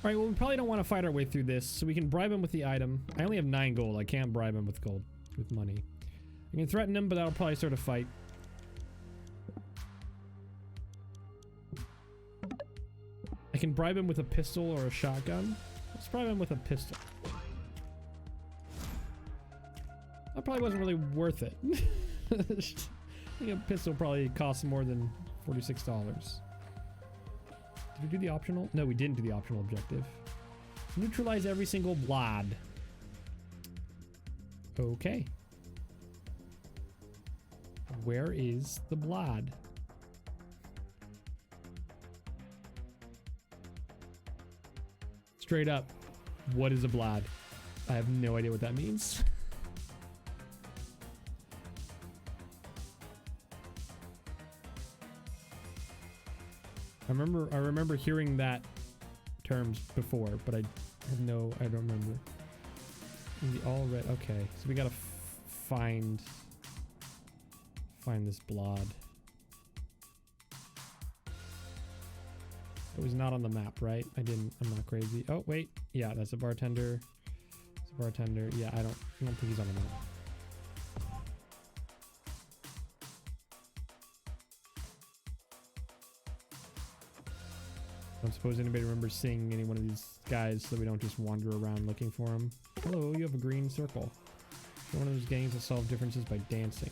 Alright, well, we probably don't want to fight our way through this, so we can bribe him with the item. I only have 9 gold. I can't bribe him with gold, with money. I can threaten him, but that'll probably start a fight. I can bribe him with a pistol or a shotgun. Let's bribe him with a pistol. That probably wasn't really worth it. I think a pistol probably costs more than $46. Did we do the optional? No, we didn't do the optional objective. Neutralize every single blood. Okay. Where is the blood? Straight up, what is a blood? I have no idea what that means. I remember hearing that terms before, but I don't remember. In the all red, okay, so we gotta find this blood. It was not on the map, right? I'm not crazy. Oh, wait. Yeah, that's a bartender. It's a bartender. Yeah, I don't think he's on the map. I don't suppose anybody remembers seeing any one of these guys, so we don't just wander around looking for them. Hello, you have a green circle. You're one of those gangs that solve differences by dancing.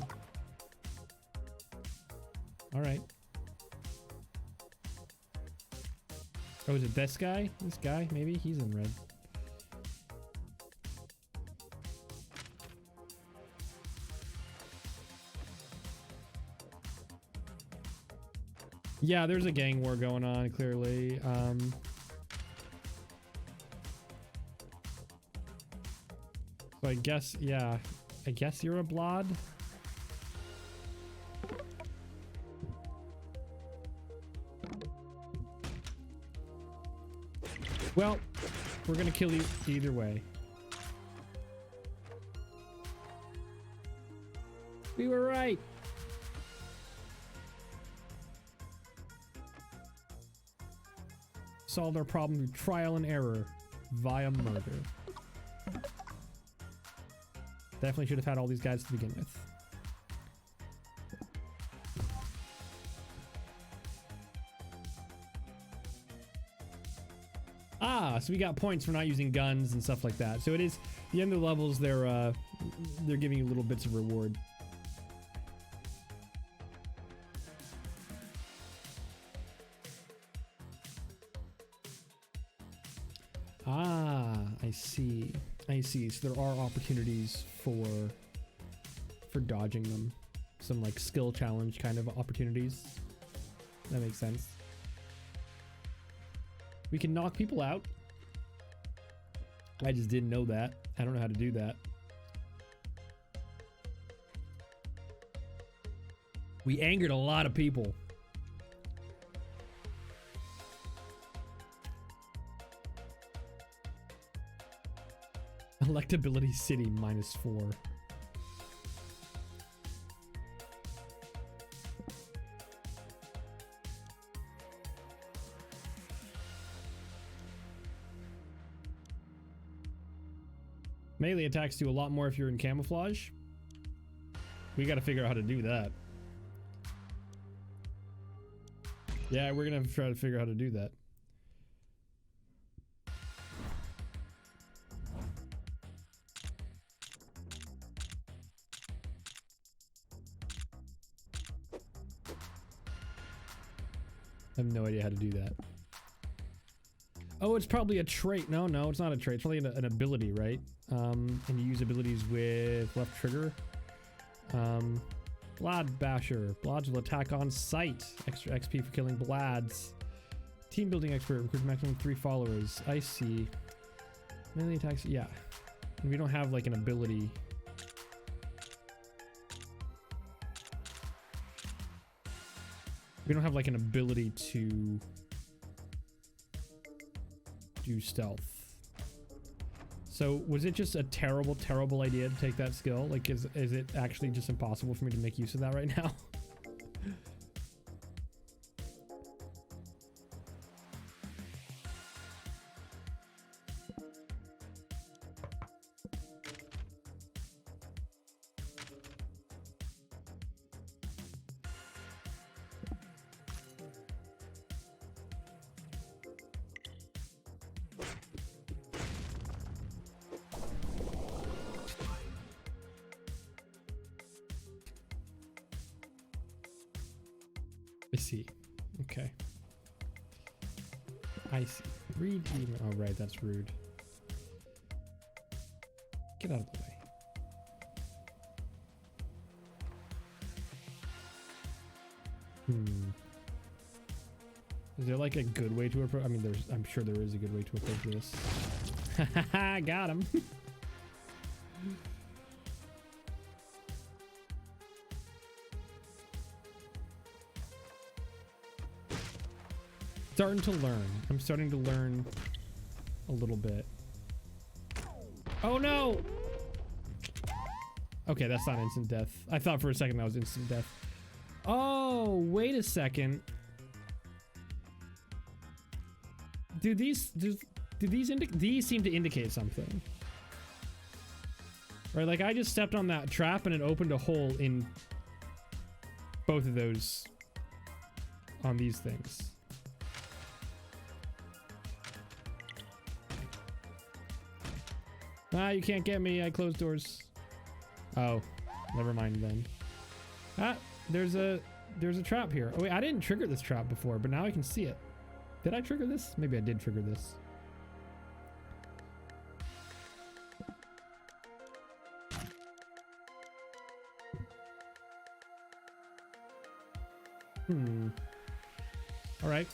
Alright. Oh, is it this guy? This guy? Maybe? He's in red. Yeah, there's a gang war going on, clearly. So I guess, yeah. I guess you're a blood? Well, we're gonna kill you either way. We were right. Solved our problem through trial and error via murder. Definitely should have had all these guys to begin with. Ah, so we got points for not using guns and stuff like that. So it is the end of the levels. They're giving you little bits of reward. Ah, I see. I see. So there are opportunities for dodging them. Some like skill challenge kind of opportunities. That makes sense. We can knock people out. I just didn't know that. I don't know how to do that. We angered a lot of people. Electability city -4. Melee attacks do a lot more if you're in camouflage. We gotta figure out how to do that. Yeah, we're gonna try to figure out how to do that. I have no idea how to do that. Oh, it's probably a trait. No, it's not a trait. It's probably an ability, right? And you use abilities with left trigger. Blad Basher. Blads will attack on sight. Extra XP for killing Blads. Team building expert. Recruit maximum 3 followers. I see. Melee attacks. Yeah. And we don't have like an ability. We don't have like an ability to do stealth. So was it just a terrible, terrible idea to take that skill? Like, is it actually just impossible for me to make use of that right now? I see. Okay. I see. Read email. Oh, right. That's rude. Get out of the way. Is there like a good way to approach? I mean, I'm sure there is a good way to approach this. Got him. Starting to learn. I'm starting to learn a little bit. Oh no! Okay, that's not instant death. I thought for a second that was instant death. Oh, wait a second. Do these seem to indicate something? Right, like I just stepped on that trap and it opened a hole in both of those on these things. Ah, you can't get me. I closed doors. Oh, never mind then. Ah, there's a trap here. Oh wait, I didn't trigger this trap before, but now I can see it. Did I trigger this? Maybe I did trigger this. All right.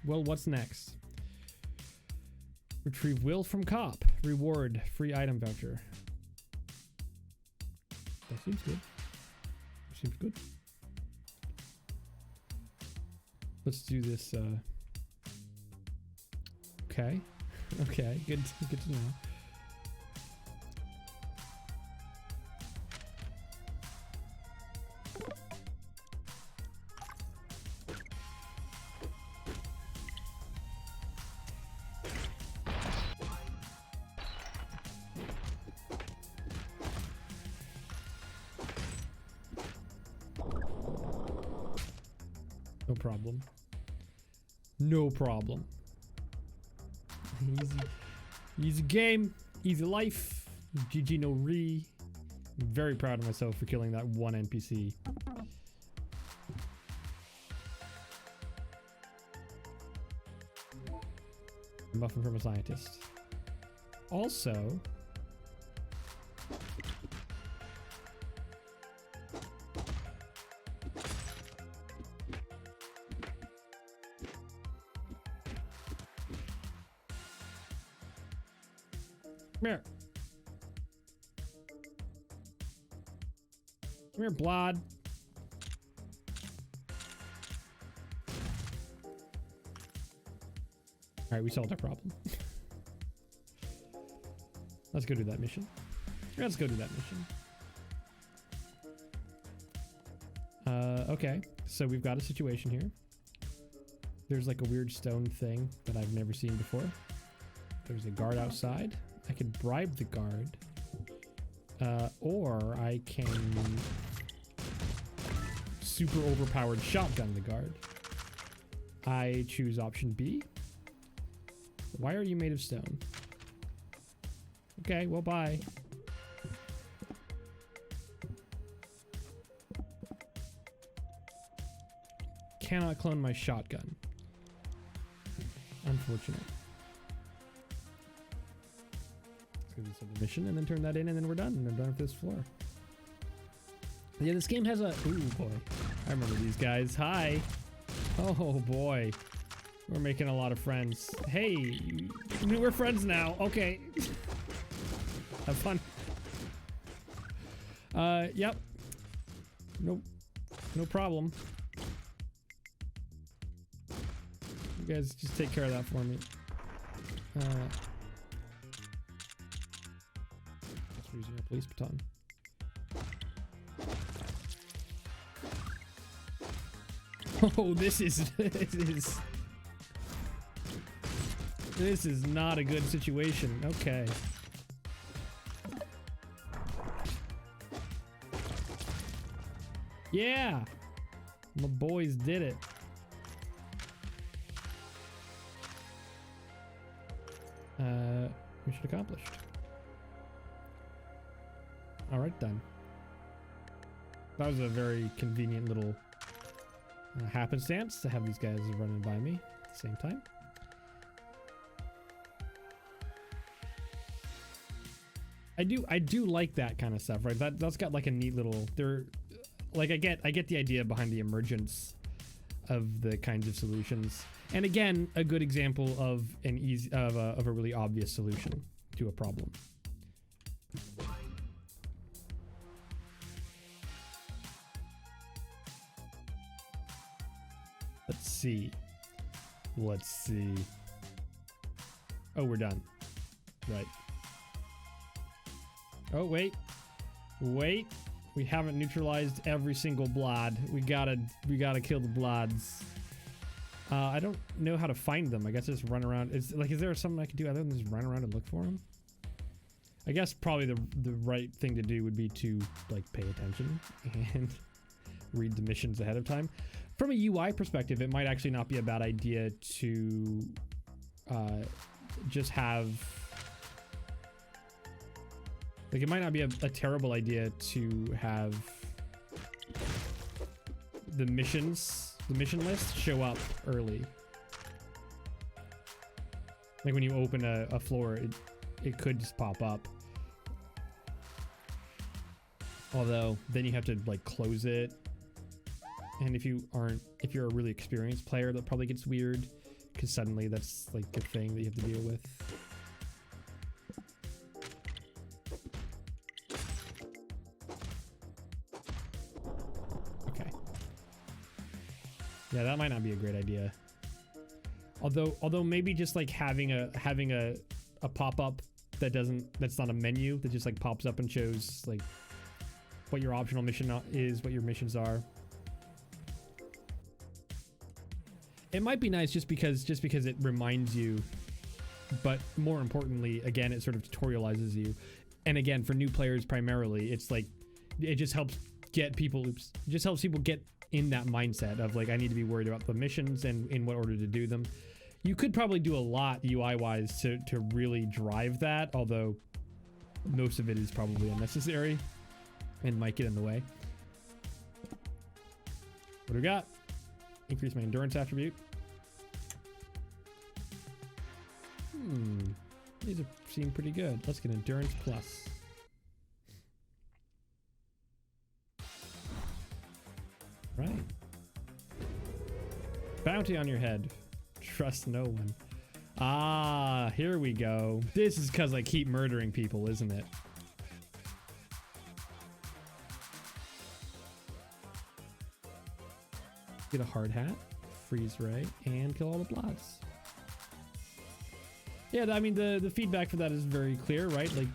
Well, what's next? Retrieve will from cop. Reward. Free item voucher. That seems good. That seems good. Let's do this. Okay. Okay. Good to know. No problem. No problem. Easy game. Easy life. GG no re. I'm very proud of myself for killing that one NPC. Muffin from a scientist. Also... Come here. Come here, Blood. Alright, we solved our problem. Let's go do that mission. Let's go do that mission. Okay, so we've got a situation here. There's like a weird stone thing that I've never seen before. There's a guard outside. I could bribe the guard. Or I can super overpowered shotgun the guard. I choose option B. Why are you made of stone? Okay, well, bye. Cannot clone my shotgun. Unfortunate. Let's go to this other mission and then turn that in, and then we're done. We're done with this floor. Yeah, this game has a... Ooh, boy. I remember these guys. Hi. Oh, boy. We're making a lot of friends. Hey, we're friends now. Okay. Have fun. Yep. Nope. No problem. You guys just take care of that for me. That's using a police baton. Oh, this is not a good situation. Okay. Yeah, my boys did it. Mission accomplished. All right then. That was a very convenient little happenstance to have these guys running by me at the same time. I do like that kind of stuff, right? That's got like a neat little. Like I get the idea behind the emergence of the kinds of solutions, and again, a good example of a really obvious solution to a problem. Let's see. Oh, we're done. Right. Oh, wait. We haven't neutralized every single blood. We gotta kill the bloods. I don't know how to find them. I guess just run around. Is there something I can do other than just run around and look for them? I guess probably the right thing to do would be to like pay attention and read the missions ahead of time. From a UI perspective, it might actually not be a bad idea to just have... Like, it might not be a terrible idea to have the mission list show up early. Like when you open a floor, it could just pop up. Although then you have to like close it. And if you're a really experienced player, that probably gets weird because suddenly that's like a thing that you have to deal with. Yeah, that might not be a great idea. Although maybe just like having a pop-up that's not a menu, that just like pops up and shows like what your optional mission is, what your missions are. It might be nice just because it reminds you, but more importantly, again, it sort of tutorializes you. And again, for new players primarily, it's like it just helps get people get in that mindset of like, I need to be worried about the missions and in what order to do them. You could probably do a lot UI wise to really drive that, although most of it is probably unnecessary and might get in the way. What do we got? Increase my endurance attribute. These seem pretty good. Let's get endurance plus. Right. Bounty on your head. Trust no one. Ah, here we go. This is because I keep murdering people, isn't it? Get a hard hat, freeze ray, and kill all the bloods. Yeah, I mean, the feedback for that is very clear, right? Like,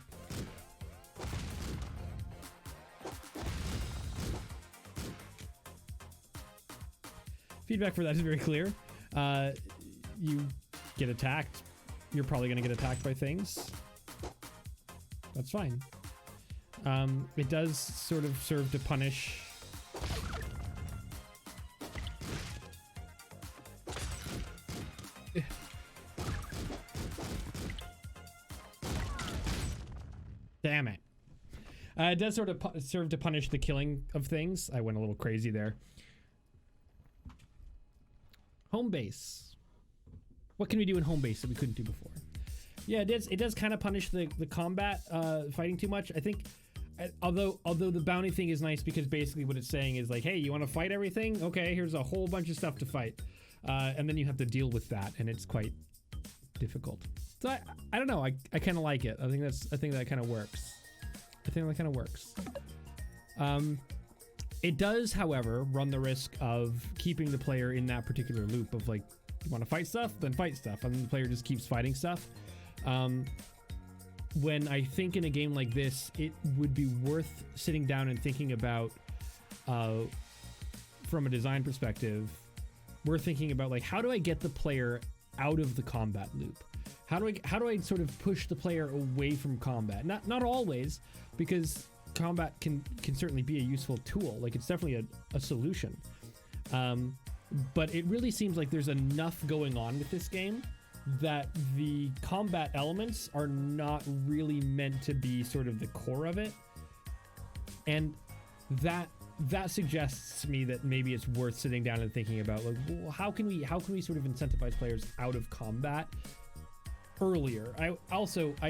feedback for that is very clear. You get attacked. You're probably going to get attacked by things. That's fine. It does sort of serve to punish. Damn it. It does sort of serve to punish the killing of things. I went a little crazy there. Home base. What can we do in home base that we couldn't do before? Yeah, it does kind of punish the combat fighting too much. I think, although the bounty thing is nice because basically what it's saying is like, hey, you want to fight everything? Okay, here's a whole bunch of stuff to fight, and then you have to deal with that, and it's quite difficult. So I don't know. I kind of like it. I think that kind of works. It does, however, run the risk of keeping the player in that particular loop of like, you want to fight stuff, then fight stuff, and the player just keeps fighting stuff. When I think in a game like this, it would be worth sitting down and thinking about, from a design perspective, we're thinking about like, how do I get the player out of the combat loop? How do I sort of push the player away from combat? Not always, because combat can certainly be a useful tool. Like, it's definitely a solution. But it really seems like there's enough going on with this game that the combat elements are not really meant to be sort of the core of it. And that suggests to me that maybe it's worth sitting down and thinking about, like, well, how can we sort of incentivize players out of combat earlier? I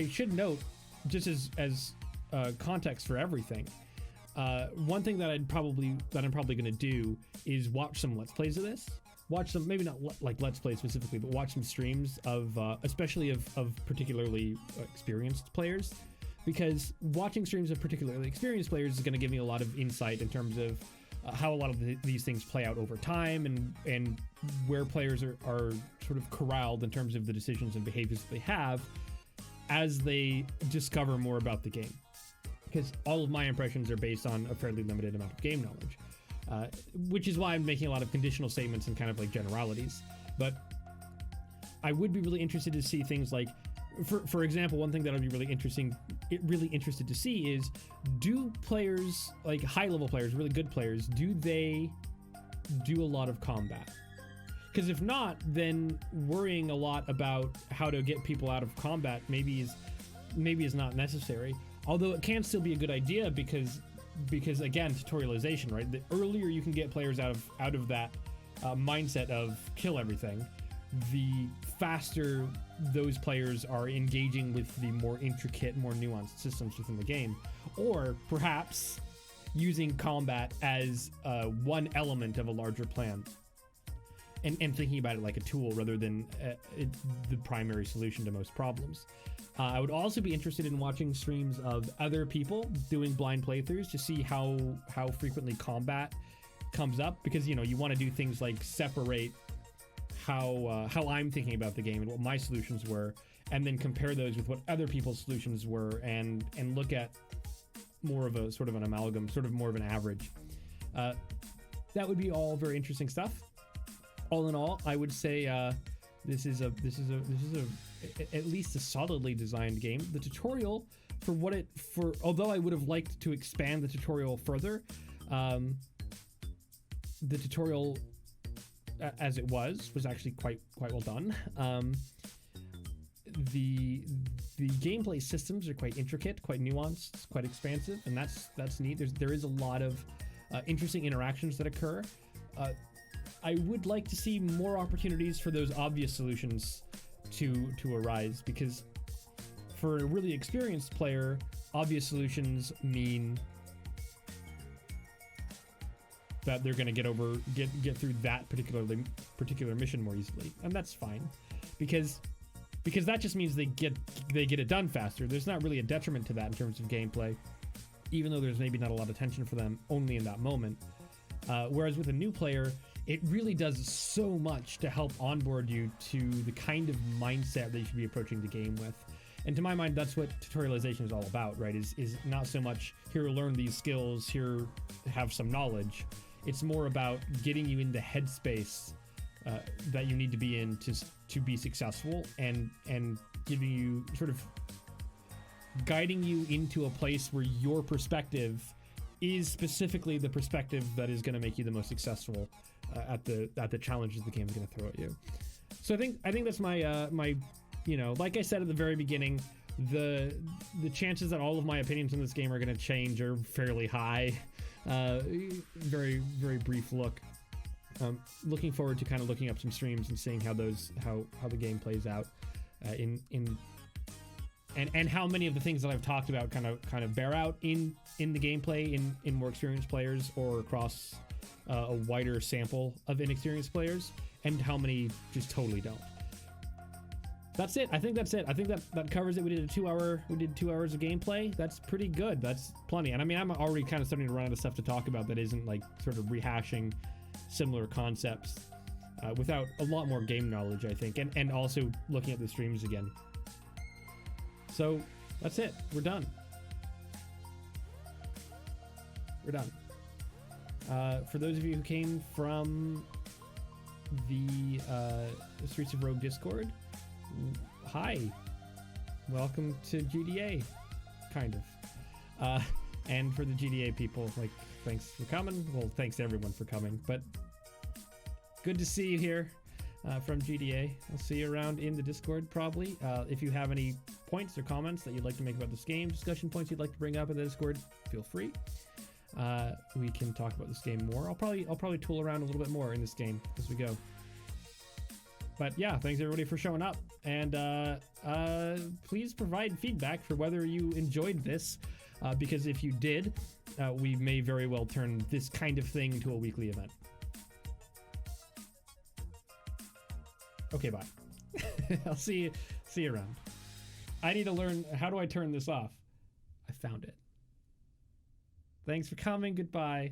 should note, just as context for everything, one thing that I'm probably going to do is watch some Let's Plays of this. Watch some, maybe not like Let's Play specifically, but watch some streams of, especially of particularly experienced players, because watching streams of particularly experienced players is going to give me a lot of insight in terms of how a lot of these things play out over time, and where players are sort of corralled in terms of the decisions and behaviors that they have as they discover more about the game. Because all of my impressions are based on a fairly limited amount of game knowledge, which is why I'm making a lot of conditional statements and kind of like generalities. But I would be really interested to see things like, for example, one thing that I'd be really interested to see is, do players, like high-level players, really good players, do they do a lot of combat? Because if not, then worrying a lot about how to get people out of combat maybe is not necessary. Although it can still be a good idea because again, tutorialization, right? The earlier you can get players out of that mindset of kill everything, the faster those players are engaging with the more intricate, more nuanced systems within the game. Or perhaps using combat as one element of a larger plan, and thinking about it like a tool rather than the primary solution to most problems. I would also be interested in watching streams of other people doing blind playthroughs to see how frequently combat comes up, because, you know, you want to do things like separate how I'm thinking about the game and what my solutions were, and then compare those with what other people's solutions were, and look at more of a sort of an amalgam, sort of more of an average. That would be all very interesting stuff. All in all, I would say this is at least a solidly designed game. The tutorial, although I would have liked to expand the tutorial further, the tutorial as it was actually quite well done. The gameplay systems are quite intricate, quite nuanced, quite expansive, and that's neat. There is a lot of interesting interactions that occur. I would like to see more opportunities for those obvious solutions to arise, because for a really experienced player, obvious solutions mean that they're going to get through that particular mission more easily, and that's fine, because that just means they get it done faster. There's not really a detriment to that in terms of gameplay, even though there's maybe not a lot of tension for them only in that moment. Whereas with a new player, it really does so much to help onboard you to the kind of mindset that you should be approaching the game with. And to my mind, that's what tutorialization is all about, right? Is not so much here, learn these skills, here, have some knowledge. It's more about getting you in the headspace that you need to be in to be successful, and giving you sort of guiding you into a place where your perspective is specifically the perspective that is going to make you the most successful at the challenges the game is going to throw at you. So I think that's my like I said at the very beginning, the chances that all of my opinions on this game are going to change are fairly high. Very, very brief look. Looking forward to kind of looking up some streams and seeing how the game plays out and how many of the things that I've talked about kind of bear out in the gameplay in more experienced players, or across a wider sample of inexperienced players, and how many just totally don't. That's it. I think that's it. I think that covers it. We did 2 hours of gameplay. That's pretty good. That's plenty. And I mean, I'm already kind of starting to run out of stuff to talk about that isn't like sort of rehashing similar concepts without a lot more game knowledge, I think, and also looking at the streams again. So that's it. We're done. We're done. For those of you who came from the Streets of Rogue Discord, hi. Welcome to GDA, kind of. And for the GDA people, like, thanks for coming. Well, thanks to everyone for coming, but good to see you here from GDA. I'll see you around in the Discord, probably. If you have any points or comments that you'd like to make about this game, discussion points you'd like to bring up in the Discord, feel free. We can talk about this game more. I'll probably tool around a little bit more in this game as we go. But yeah, thanks everybody for showing up, and please provide feedback for whether you enjoyed this, because if you did, we may very well turn this kind of thing into a weekly event. Okay, bye. I'll see you around. I need to learn, how do I turn this off? I found it. Thanks for coming. Goodbye.